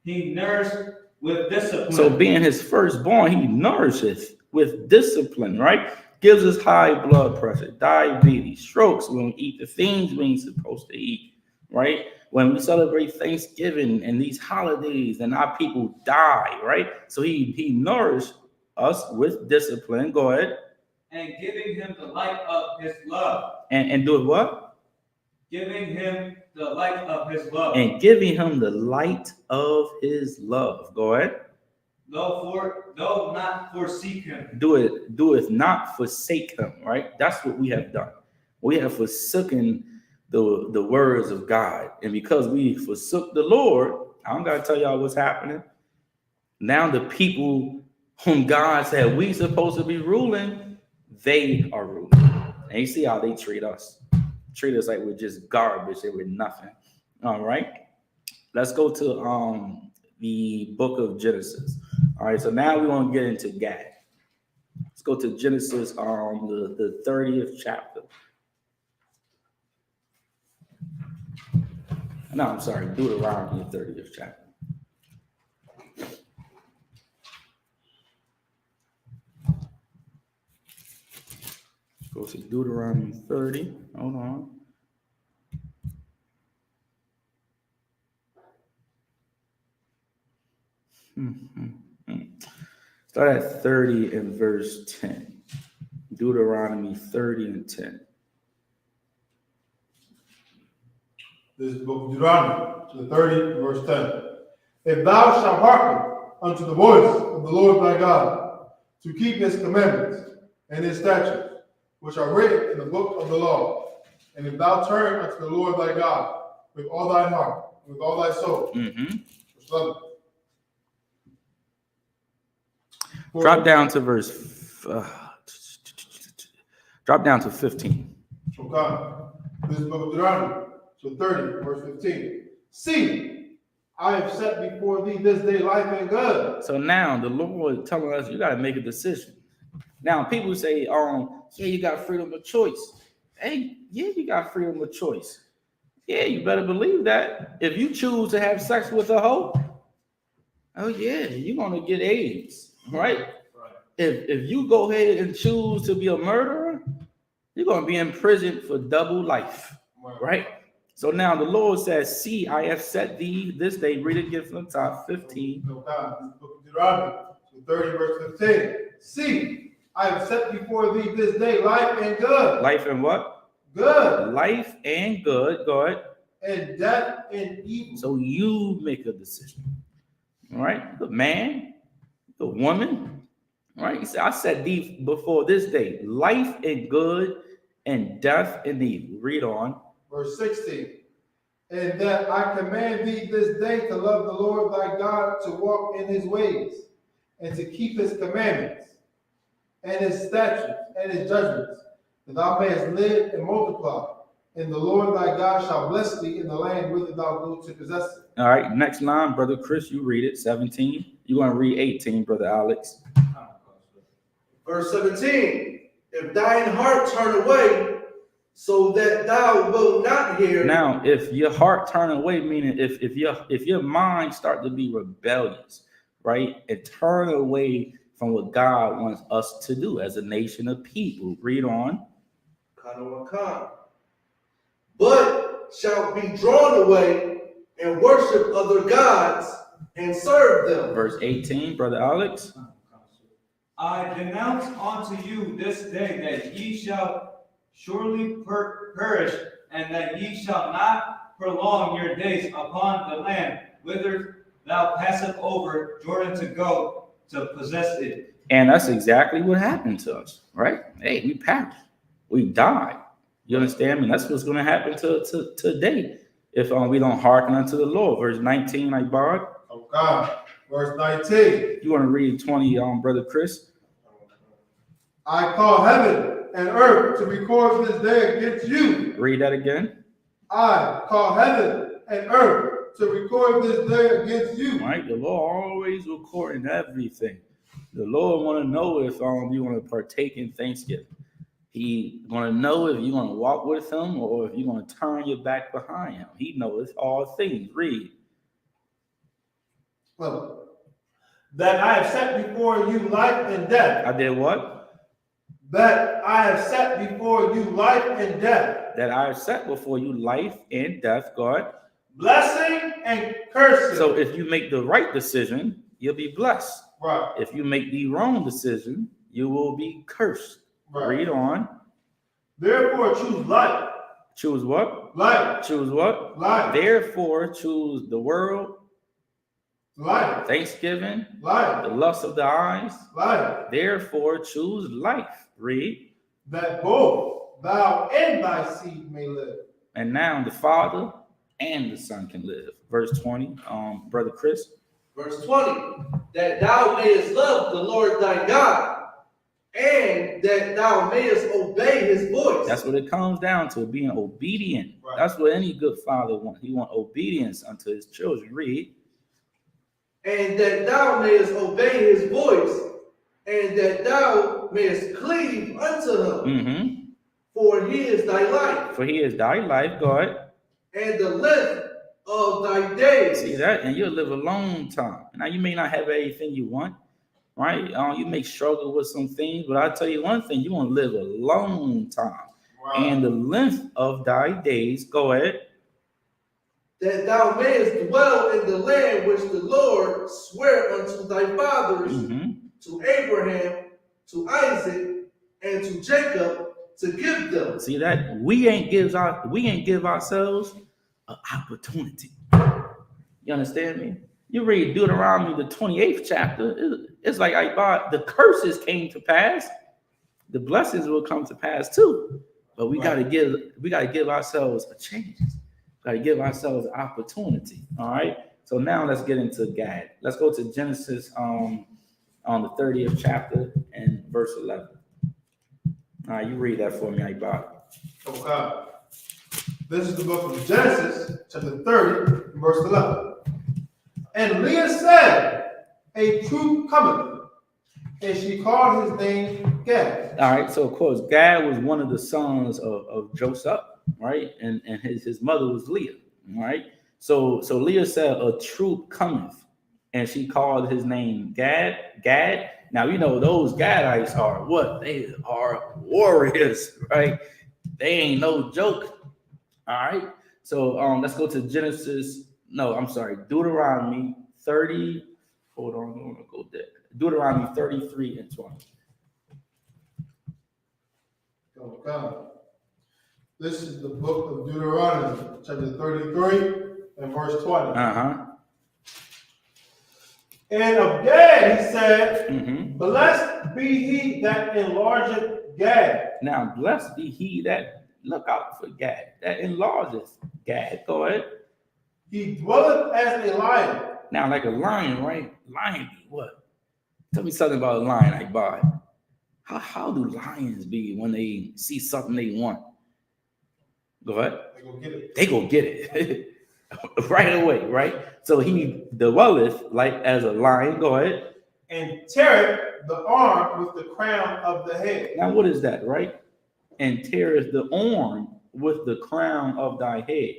he nourished with discipline.
So being his firstborn, he nourishes with discipline, right? Gives us high blood pressure, diabetes, strokes when we eat the things we ain't supposed to eat, right? When we celebrate Thanksgiving and these holidays and our people die, right? So he nourished us with discipline. Go ahead.
And giving him the light of his love.
And do it what?
Giving him the light of his love.
And giving him the light of his love. Go ahead.
No, not forsake him.
Doeth not forsake him, right? That's what we have done. We have forsaken the words of God. And because we forsook the Lord, I don't got to tell y'all what's happening. Now the people whom God said we supposed to be ruling, they are ruling. And you see how they treat us. Treat us like we're just garbage, that we're nothing. All right. Let's go to the book of Genesis. All right, so now we want to get into Gad. Let's go to Genesis, the 30th chapter. No, I'm sorry, Deuteronomy, the 30th chapter. Go to Deuteronomy 30. Hold on. Start at 30 and verse 10. Deuteronomy 30 and 10.
This is the book of Deuteronomy, the 30, verse 10. If thou shalt hearken unto the voice of the Lord thy God, to keep his commandments and his statutes, which are written in the book of the law, and if thou turn unto the Lord thy God with all thy heart, with all thy soul, which love him.
Drop down to verse. Drop down to 15.
Okay. This is the book of Deuteronomy, so 30, verse 15. See, I have set before thee this day life and good.
So now the Lord is telling us you got to make a decision. Now people say, yeah, you got freedom of choice. Hey, yeah, you got freedom of choice. Yeah, you better believe that. If you choose to have sex with a hoe, oh yeah, you're gonna get AIDS, right? If you go ahead and choose to be a murderer, you're gonna be in prison for double life, right? So now the Lord says, see, I have set thee this day, read it again from the top, 15.
So God, this book of Deuteronomy, so 30, verse 15. See, I have set before thee this day life and good.
Life and what?
Good.
Life and good, God.
And death and evil.
So you make a decision, all right? The man, the woman, all right? He said, I set thee before this day, life and good and death and evil. Read on.
Verse 16. And that I command thee this day to love the Lord thy God, to walk in his ways, and to keep his commandments, and his statutes, and his judgments, that thou mayest live and multiply. And the Lord thy God shall bless thee in the land whither thou go to possess it.
All right, next line, Brother Chris, you read it, 17. You want to read 18, Brother Alex.
Verse 17. If thine heart turn away, so that thou wilt not hear.
Now, if your heart turn away, meaning if your mind start to be rebellious, right, and turn away from what God wants us to do as a nation of people. Read on.
But shalt be drawn away and worship other gods and serve them.
Verse 18, Brother Alex.
I denounce unto you this day that ye shall surely perish, and that ye shall not prolong your days upon the land whither thou passest over Jordan to go to possess it.
And that's exactly what happened to us, right? Hey, we perished. We died. You understand me? That's what's going to happen to today if we don't hearken unto the Lord. Verse 19, like Bard.
Oh God. Verse 19.
You want to read 20, Brother Chris?
I call heaven and earth to record this day against you.
Read that again.
I call heaven and earth to record this day against you.
Right? The Lord always recording everything. The Lord want to know if you want to partake in Thanksgiving. He want to know if you want to walk with him or if you want to turn your back behind him. He knows all things. Read.
Well, that I have set before you life and death.
I did what?
That I have set before you life and death.
That I have set before you life and death, God.
Blessing and cursing.
So if you make the right decision, you'll be blessed.
Right.
If you make the wrong decision, you will be cursed.
Right.
Read on.
Therefore choose life.
Choose what?
Life.
Choose what?
Life.
Therefore choose the world.
Life.
Thanksgiving.
Life.
The lust of the eyes.
Life.
Therefore choose life. Read.
That both thou and thy seed may live.
And now the Father and the Son can live. Verse 20, Brother Chris.
Verse 20. That thou mayest love the Lord thy God, and that thou mayest obey his voice.
That's what it comes down to, being obedient.
Right.
That's what any good father wants. He wants obedience unto his children. Read.
And that thou mayest obey his voice, and that thou mayest cleave unto him.
Mm-hmm.
For he is thy life,
For he is thy life, God.
and the length of thy days.
See that? And you'll live a long time. Now, you may not have everything you want, right? You may struggle with some things, but I'll tell you one thing, you want to live a long time.
Wow.
And the length of thy days, go ahead.
That thou mayest dwell in the land which the Lord sware unto thy fathers,
Mm-hmm.
to Abraham, to Isaac, and to Jacob, to give them.
See that? We ain't give ourselves an opportunity. You understand me? You read Deuteronomy, the 28th chapter. It's like the curses came to pass. The blessings will come to pass too. But we gotta give ourselves a chance. Got to give ourselves an opportunity. All right. So now let's get into Gad. Let's go to Genesis on the 30th chapter and verse 11. All right, you read that for me, I.S.U.P.K.
Okay. This is the book of Genesis, chapter 30, verse 11. And Leah said, a troop cometh, and she called his name Gad.
All right, so of course, Gad was one of the sons of Joseph, right? And his mother was Leah, right? So Leah said, a troop cometh, and she called his name Gad. Now, you know, those Gadites are what? They are warriors, right? They ain't no joke. All right. So let's go to Deuteronomy 30. Hold on, I'm gonna go there. Deuteronomy 33 and 20.
Okay. This is the book of Deuteronomy, chapter 33 and verse 20.
Uh-huh.
And of Gad he said,
Mm-hmm.
blessed be he that enlargeth Gad.
Now, blessed be he that look out for Gad, that enlarges Gad. Go ahead.
He dwelleth as a lion.
Now, like a lion, right? Lion be what? Tell me something about a lion, I How do lions be when they see something they want? Go ahead.
They go get it.
They go get it right away, right? So he dwelleth like as a lion. Go ahead.
And teareth the arm with the crown of the head.
Now, what is that, right? And teareth the arm with the crown of thy head.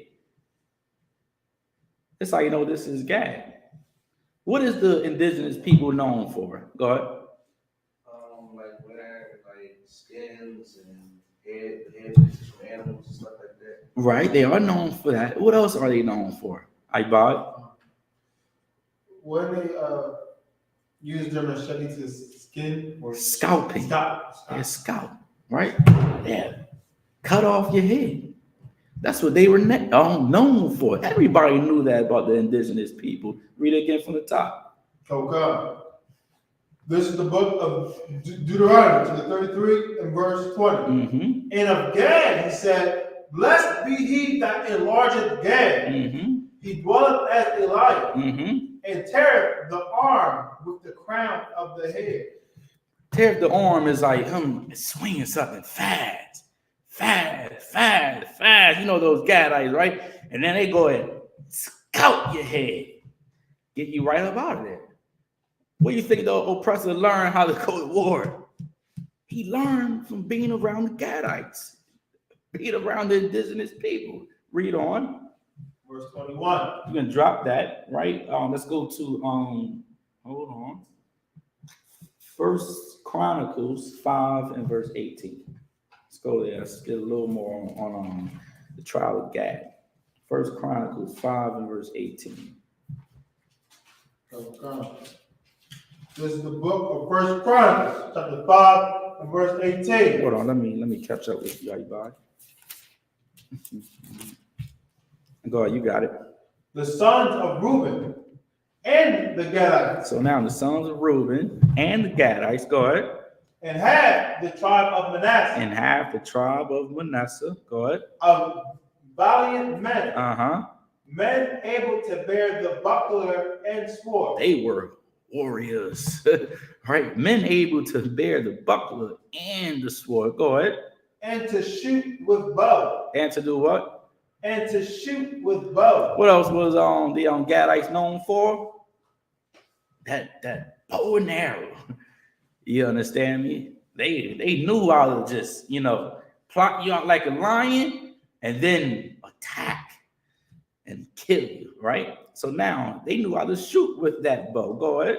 That's how you know this is Gad. What is the indigenous people known for? Go ahead.
Like wearing like skins and head pieces from animals and stuff like that.
Right, they are known for that. What else are they known for? I.S.U.P.K.
When they use their machete to skin or
Scalping.
scalp.
Yeah, scalp, right? Yeah, cut off your head. That's what they were known for. Everybody knew that about the indigenous people. Read it again from the top.
Okay. This is the book of Deuteronomy, chapter 33 and verse 20.
Mm-hmm.
And of Gad he said, blessed be he that enlargeth Gad.
Mm-hmm.
He dwelleth as a lion,
Mm-hmm.
and teareth the arm with the crown of the head.
Tear the arm is like him swinging something fast. You know those Gadites, right? And then they go and scout your head, get you right up out of there. What do you think the oppressor learned how to go to war? He learned from being around the Gadites, being around the indigenous people. Read on.
Verse 21.
You can drop that, right? Let's go to hold on. First Chronicles 5 and verse 18. Let's go there. Let's get a little more on the trial of Gad. First Chronicles 5 and verse 18.
Okay. This is the book of First Chronicles, chapter 5 and verse 18.
Hold on, let me catch up with you, everybody. Go ahead, you got it.
The sons of Reuben and the Gadites,
So now the sons of Reuben and the Gadites, go ahead,
and half the tribe of Manasseh,
and half the tribe of Manasseh, go ahead.
of valiant men,
Uh-huh.
men able to bear the buckler and sword.
They were warriors, right? Men able to bear the buckler and the sword. Go ahead.
And to shoot with bow.
And to do what?
And to shoot with bow.
What else was the Gadites known for? That bow and arrow. You understand me? They knew how to just, plot you out like a lion and then attack and kill you, right? So now they knew how to shoot with that bow. Go ahead.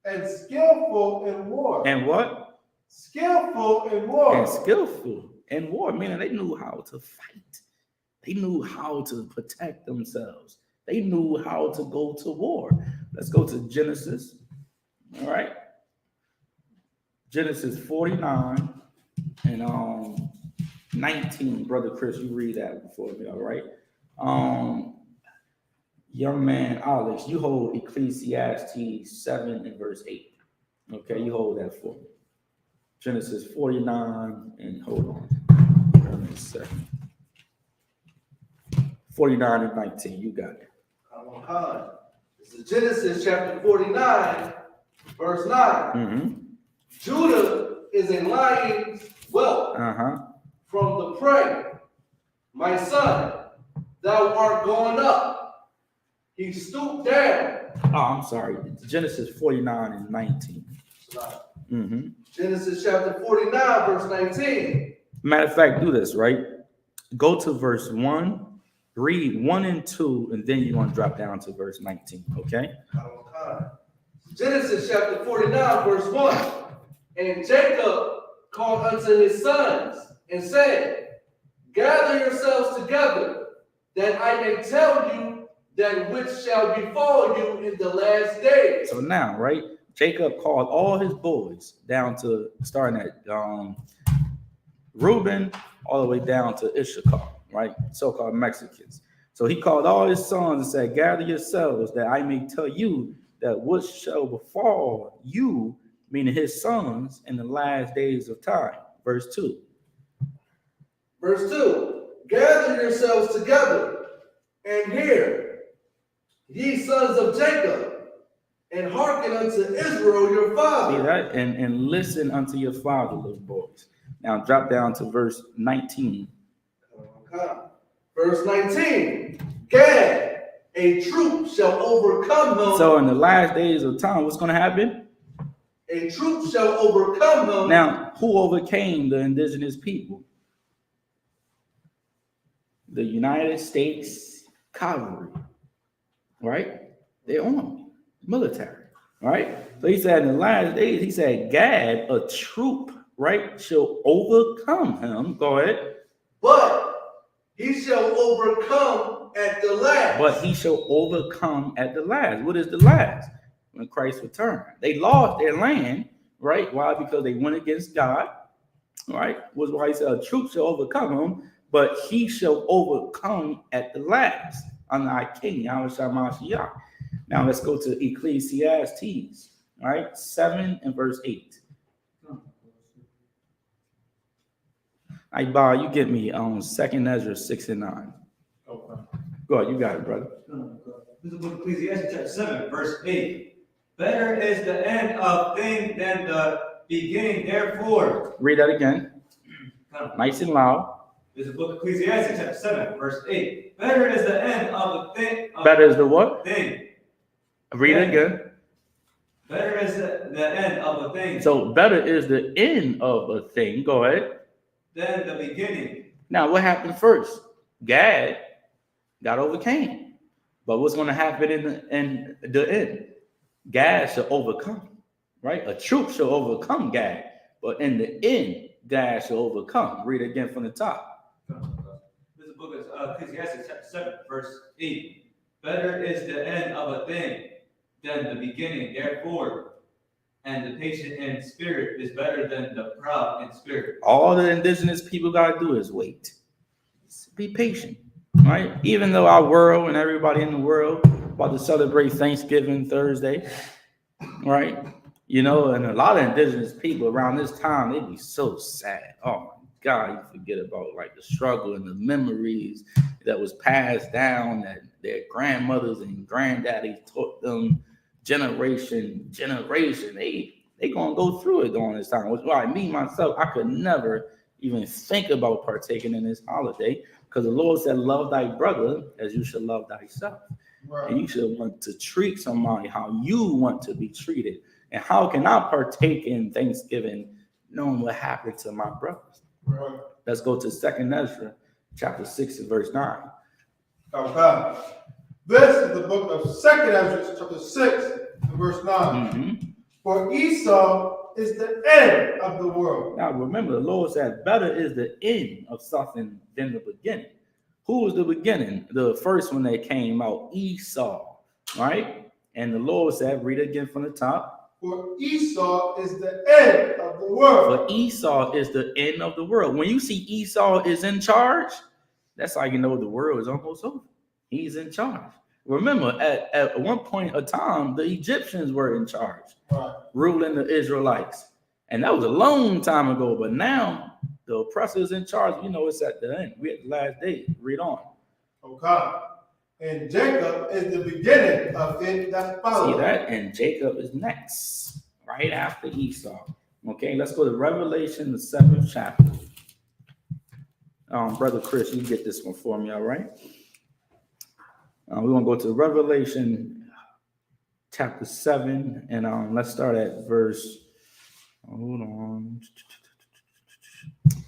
And skillful in war.
And what?
Skillful in war.
And skillful in war, meaning they knew how to fight. They knew how to protect themselves. They knew how to go to war. Let's go to Genesis. All right. Genesis 49 and 19. Brother Chris, you read that before me, all right? Young man Alex, you hold Ecclesiastes 7 and verse 8. Okay, you hold that for me. Genesis 49 and hold on. Give me a second. 49 and 19, you got it.
This is Genesis chapter 49, verse 9.
Mm-hmm.
Judah is a lion's whelp from the prey. My son, thou art going up. He stooped down.
Oh, I'm sorry. Genesis 49 and 19. Mm-hmm.
Genesis chapter 49, verse 19.
Matter of fact, do this, right? Go to verse 1, read 1 and 2, and then you're going to drop down to verse 19, okay?
Genesis chapter 49, verse 1. And Jacob called unto his sons and said, gather yourselves together, that I may tell you that which shall befall you in the last days.
So now, right, Jacob called all his boys down to, starting at Reuben, all the way down to Isupk, right, so-called Mexicans. So he called all his sons and said, gather yourselves, that I may tell you that what shall befall you, meaning his sons, in the last days of time. Verse 2.
Verse 2. Gather yourselves together, and hear, ye sons of Jacob, and hearken unto Israel your father.
See that? And listen unto your father, little boys. Now drop down to verse 19.
Verse 19. Gad, a troop shall overcome him.
So in the last days of time, what's going to happen?
A troop shall overcome him.
Now, who overcame the indigenous people? The United States cavalry, right? Their army, military, right? So he said in the last days, he said, Gad, a troop, right, shall overcome him. Go ahead.
But he shall overcome at the last.
But he shall overcome at the last. What is the last? When Christ returned. They lost their land, right? Why? Because they went against God, right? Was why he said a troop shall overcome him, but he shall overcome at the last under our King, I.S.U.P.K. Now let's go to Ecclesiastes, all right? 7 and verse 8. Bob, you get me on 2nd Ezra 6 and 9.
Okay.
Go ahead, you got it, brother.
This is the book of Ecclesiastes chapter 7, verse 8. Better is the end of thing than the beginning, therefore.
Read that again. Nice and loud.
This is the book of Ecclesiastes chapter 7, verse 8. Better is the end of the thing.
Better is the what?
Thing.
Read it again.
Better is the end of a thing.
So better is the end of a thing. Go ahead.
Than the beginning.
Now, what happened first? Gad got overcame. But what's going to happen in the end? Gad shall overcome, right? A troop shall overcome Gad. But in the end, Gad shall overcome. Read it again from the top.
This is the book of Ecclesiastes chapter 7, verse 8. Better is the end of a thing than the beginning, therefore. And the patient in spirit is better than the proud in spirit. All
the indigenous people got to do is wait. Just be patient, right? Even though our world and everybody in the world about to celebrate Thanksgiving Thursday, right? You know, and a lot of indigenous people around this time, they be so sad. Oh my God, you forget about like the struggle and the memories that was passed down that their grandmothers and granddaddies taught them generation. They gonna go through it during this time. Which why me myself, I could never even think about partaking in this holiday because the Lord said, "Love thy brother as you should love thyself."
Right.
And you should want to treat somebody how you want to be treated. And how can I partake in Thanksgiving knowing what happened to my brothers?
Right.
Let's go to 2nd Ezra, chapter 6 and verse 9.
Okay. This is the book of 2nd Ezra, chapter 6, and verse 9.
Mm-hmm.
For Esau is the end of the world.
Now remember, the Lord said, better is the end of something than the beginning. Who was the beginning? The first one that came out, Esau, right? And the Lord said, read it again from the top.
For Esau is the end of the world.
For Esau is the end of the world. When you see Esau is in charge, that's how you know the world is almost over. He's in charge. Remember, at one point of time, the Egyptians were in charge,
Right.
ruling the Israelites. And that was a long time ago. But now, the oppressor is in charge. You know, it's at the end. We're at the last day. Read on.
Okay. And Jacob is the beginning of it that follows.
See that? And Jacob is next, right after Esau. Okay, let's go to Revelation, the 7th chapter. Brother Chris, you get this one for me, all right? We're going to go to Revelation chapter 7, and let's start at verse,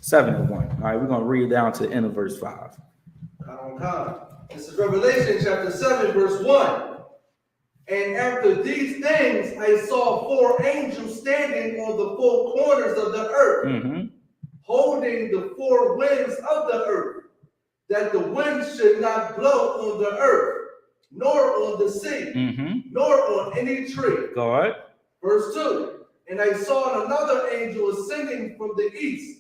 7 and 1. All right, we're going to read down to the end of verse 5.
This is Revelation chapter 7, verse 1. And after these things, I saw 4 angels standing on the 4 corners of the earth,
Mm-hmm.
holding the 4 winds of the earth, that the wind should not blow on the earth, nor on the sea,
Mm-hmm.
nor on any tree.
Go ahead.
Verse 2. And I saw another angel ascending from the east,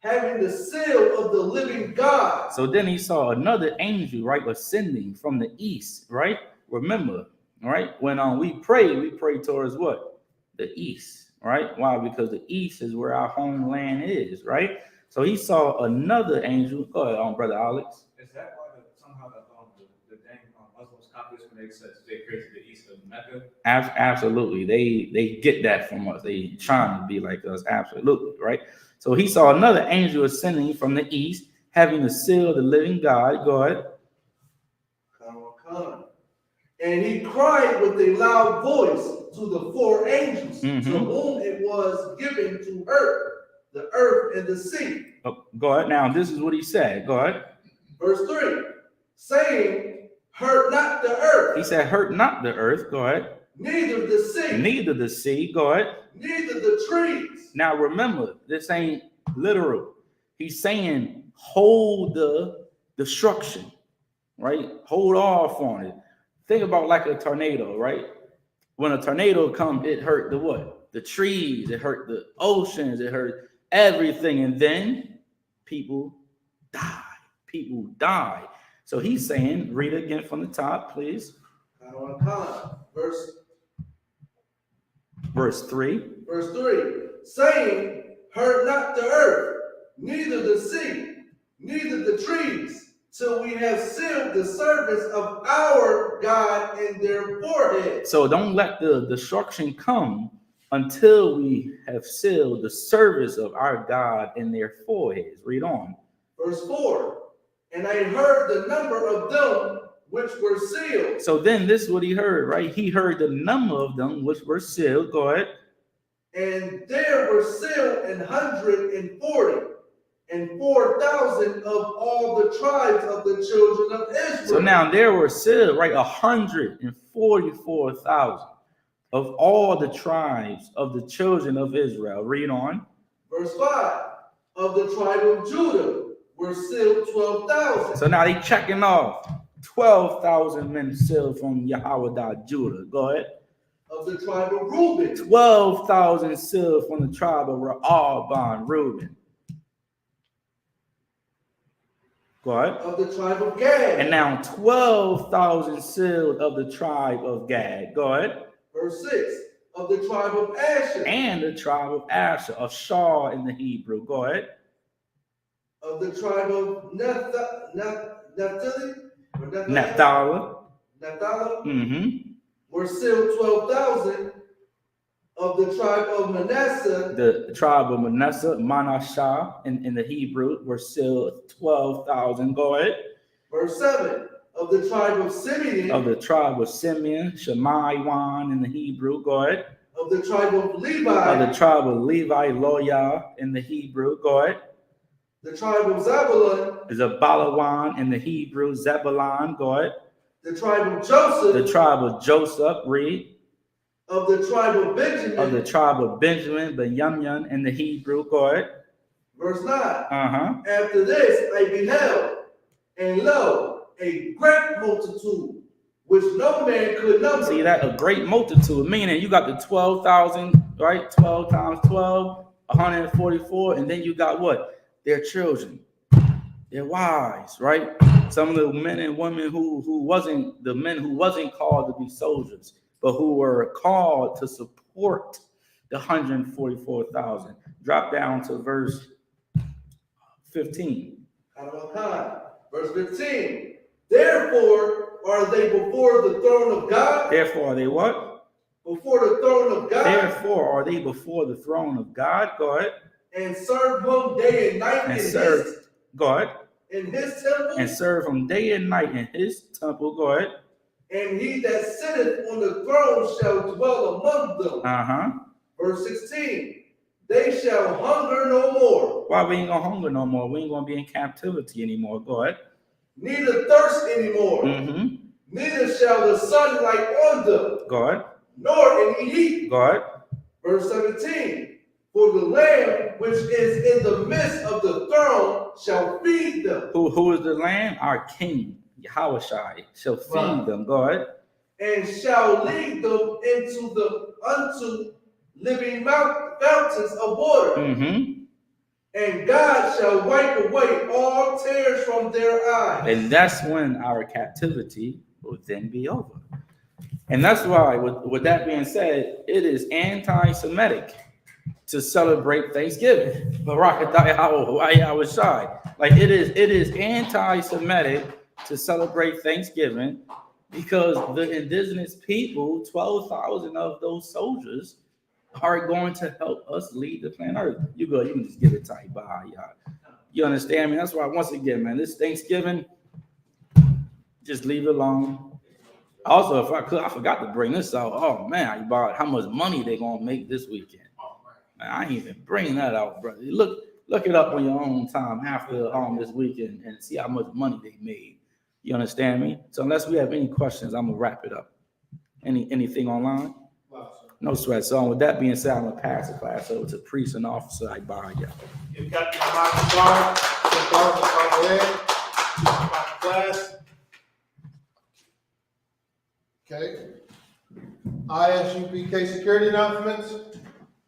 having the seal of the living God.
So then he saw another angel, right, ascending from the east, right? Remember, right? When we pray towards what? The east, right? Why? Because the east is where our homeland is, right? So he saw another angel. Go ahead, Brother Alex.
Is that why somehow the dang Muslims copy this when they said they created the east of Mecca?
Absolutely. They get that from us. They trying to be like us. Absolutely, right? So he saw another angel ascending from the east, having the seal of the living God. Go ahead.
And he cried with a loud voice to the 4 angels,
Mhm.
to whom it was given to hurt the earth and the sea.
Oh, go ahead. Now, this is what he said. Go ahead.
Verse 3, saying, hurt not the earth.
He said, hurt not the earth. Go ahead.
Neither the sea.
Neither the sea. Go ahead.
Neither the trees.
Now, remember, this ain't literal. He's saying, hold the destruction, right? Hold off on it. Think about like a tornado, right? When a tornado comes, it hurt the what? The trees, it hurt the oceans, it hurt everything. And then people die. People die. So he's saying, read it again from the top, please. Verse 3.
Verse 3, saying, hurt not the earth, neither the sea, neither the trees, till we have sealed the servants of our God in their foreheads.
So don't let the destruction come until we have sealed the service of our God in their foreheads. Read on.
Verse 4, and I heard the number of them which were sealed.
So then this is what he heard, right? He heard the number of them which were sealed. Go ahead.
And there were sealed 140, and 4,000 of all the tribes of the children of Israel.
So now there were sealed, right? 144,000 of all the tribes of the children of Israel. Read on.
Verse 5, of the tribe of Judah were sealed 12,000.
So now they checking off 12,000 men sealed from Yahweh Judah. Go ahead.
Of the tribe of Reuben,
12,000 sealed from the tribe of Reuben. Go ahead.
of the tribe of Gad.
And now 12,000 sealed of the tribe of Gad. Go ahead.
Verse 6, of the tribe of Asher.
And the tribe of Asher, of Shaw in the Hebrew. Go ahead.
Of the tribe of Naphtali.
Naphtali.
Naphtali.
Mm-hmm.
were still 12,000 of the tribe of Manasseh.
The tribe of Manasseh in the Hebrew were still 12,000. Go ahead.
Verse 7, of the tribe of Simeon.
Of the tribe of Simeon, Shemaiwan in the Hebrew. Go ahead.
Of the tribe of Levi.
Of the tribe of Levi, Loya in the Hebrew. Go ahead.
The tribe of Zebulun.
Zabalawan in the Hebrew. Zebulon. Go ahead.
The tribe of Joseph.
The tribe of Joseph. Read.
Of the tribe of Benjamin.
Of the tribe of Benjamin, Benjamin in the Hebrew. Go ahead.
Verse 9.
Uh-huh.
After this I beheld, and lo, a great multitude, which no man could number.
See that? A great multitude, meaning you got the 12,000, right? 12 times 12, 144, and then you got what? Their children, their wives, right? Some of the men and women who wasn't called to be soldiers, but who were called to support the 144,000. Drop down to verse 15.
Verse 15. Therefore are they before the throne of God.
Therefore are they what?
Before the throne of God.
Therefore are they before the throne of God. Go ahead.
And serve him day and night
go ahead.
In his temple.
And serve him day and night in his temple. Go ahead.
And he that sitteth on the throne shall dwell among them. Verse 16. They shall hunger no more.
Why we ain't gonna hunger no more? We ain't gonna be in captivity anymore. Go ahead.
Neither thirst anymore. Neither shall the sun light on them.
Go ahead.
Nor any heat.
Go ahead.
Verse 17. For the Lamb which is in the midst of the throne shall feed them.
Who is the Lamb? Our King, Yahweh shall feed them. Go ahead.
And shall lead them unto living fountains of water. And God shall wipe away all tears from their eyes.
And that's when our captivity will then be over. And that's why, with that being said, it is anti-Semitic to celebrate Thanksgiving. Like it is anti-Semitic to celebrate Thanksgiving because the indigenous people, 12,000 of those soldiers, are going to help us lead the planet Earth. You can just give it to y'all. You understand me? That's why, once again, man, this Thanksgiving, just leave it alone. Also, if I could, I forgot to bring this out. Oh man, about how much money they're gonna make this weekend. Man, I ain't even bring that out, brother. Look it up on your own time after this weekend and see how much money they made. You understand me? So unless we have any questions, I'm gonna wrap it up. Anything online? No sweat. So with that being said, I'm gonna pass the class over to priest and officer. I buy y'all.
You've got the class. Okay. I.S.U.P.K. security announcements.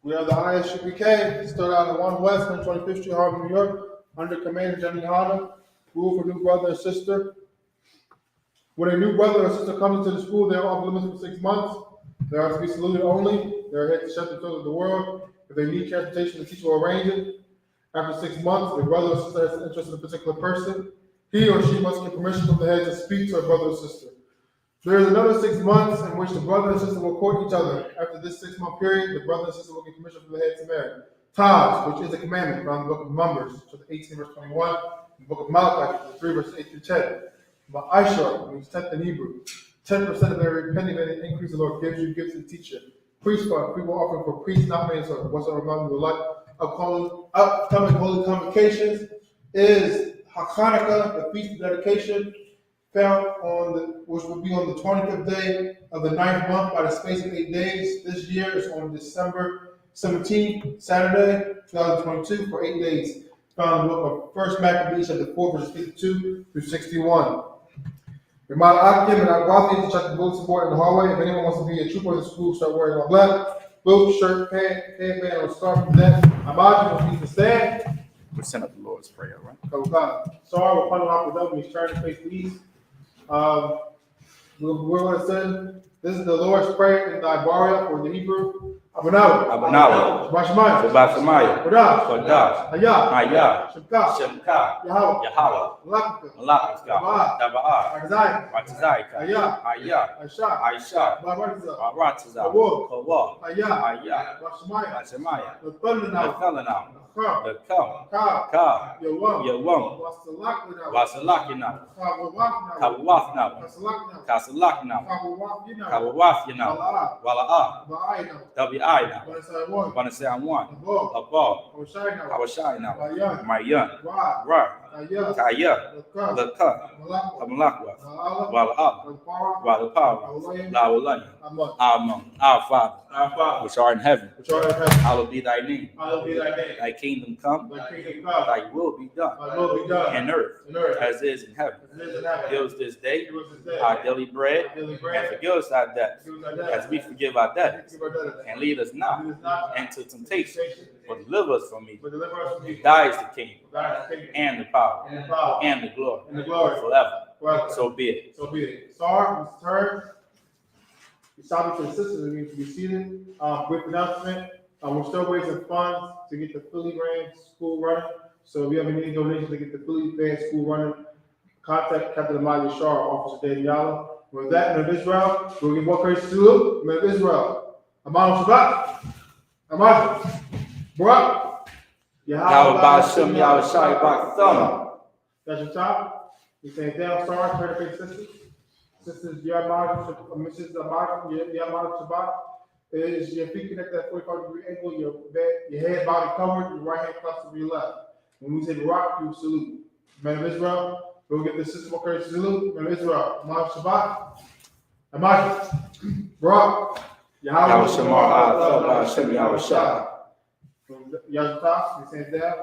We are the I.S.U.P.K. Start out at 1 West, 125th Street, Harlem, New York, under Commander GEN.YAHANNA. Rule for new brother and sister. When a new brother or sister comes into the school, they are off limits for 6 months. They are to be saluted only. They are here to shut the doors of the world. If they need transportation, the teacher will arrange it. After 6 months, if a brother or sister has an interest in a particular person, he or she must get permission from the head to speak to a brother or sister. There is another 6 months in which the brother and sister will court each other. After this 6-month period, the brother and sister will get permission from the head to marry. TITHES, which is a commandment found in the book of Numbers, chapter 18, verse 21, in the book of Malachi, chapter 3, verse 8 through 10. But I.S.U.P.K, means 10th in Hebrew. 10% of every penny of any increase the Lord gives you, gives to the teacher. Priest fund, people offering for priests, not made so whatsoever among you like. Upcoming holy convocations is Hanukkah, the feast of dedication, found which will be on the 25th day of the 9th month by the space of 8 days. This year is on December 17th, Saturday, 2022, for 8 days. Found in the book of 1 Maccabees, chapter 4, verses 52 through 61. Remind Akim and Agwathi to check the bulletin board in the hallway. If anyone wants to be a trooper in the school, start wearing all black. Boot, shirt, pant, headband, or scarf from that. Imagine will be to stand.
We'll send up the Lord's Prayer, right?
Sorry, we're putting off with them. He's trying to face the east. We're going to send, this is the Lord's Prayer in the Ibaria or the Hebrew.
Abanawa,
Abanawa,
Shabashmaya,
Shabashmaya,
Kodash,
Kodash,
Ayah,
Ayah,
Shemka,
Shemka,
Yahweh,
Yahweh,
Malakika,
Malakika, Daba'a,
Isaiah,
Ratzaika,
Ayah,
Ayah,
Aisha,
Aisha,
Baratiza,
Ratza,
Kawah,
Kawah,
Ayah,
Ayah,
Bashmaya,
Ashemaya,
the Thundernaut,
Nathalanam,
Ka,
the Kam,
Ka,
Ka,
Yawam,
Yawam,
Wasalakina,
Wasalakina,
Kawawakna,
Kawafna,
Kasalakna,
Kasalakna,
Kawawakina,
Kawafina,
Wala'a,
Wala'a,
Ba'aina,
Wabi'ina,
Wanasaiwan,
Wanasayan,
Abba,
Abba,
Hoshaina,
Awashina,
Bayan,
Mayan,
Ra,
Ra,
Ayah,
Kaya,
Laka,
Laka,
Malakwa,
Kamalakwa,
Wala'a,
Wala'a,
Walpara,
Walapawa, Lawalanya,
Amon,
our Father,
our Father,
which art in heaven,
which art in heaven,
hallowed be thy name.
hallowed be thy name.
Thy kingdom come,
Thy kingdom come,
thy will be done
thy will be done
in earth
in earth
as it is in heaven.
as it is in heaven.
Give us this day
Give us this day
our daily bread,
our daily
and
bread,
forgive us our debts
forgive us our debts,
as we forgive our debtors.
forgive our debtors,
And lead us not
lead us not
into temptation, but deliver us from evil.
but deliver us from evil.
Thy is the kingdom,
Thy is the kingdom,
and the power,
and the power,
and the glory,
and the glory,
forever.
forever.
So be it.
So be it. Star, Mr. Turn. We stop to the sisters and we need to be seated. Quick announcement. We're still raising funds to get the Philly Rams school running. So if you have any donations to get the Philly Rams school running, contact Captain Amalia Shar, Officer Dan Yala. With that, men of Israel, we'll give one praise to Luke, men of Israel. Amal Shabbat, Amal, Barak,
Yahweh Ba'ashem, Yahweh Shai Ba'atham.
That's your top. You say down, star, turn to face sisters. Sisters, Mrs. Yamar Shabbat. Is your feet connected at 45-degree angle, your head, body covered, your right hand close to your left. When we say Barak, you salute. Men of Israel, we'll get the sister more courage to salute. Men of Israel, Yamar Shabbat. Yamar, Barak,
Yahweh Shamar, Ba'ashem, Yahweh Shai.
From Yazata, we say down.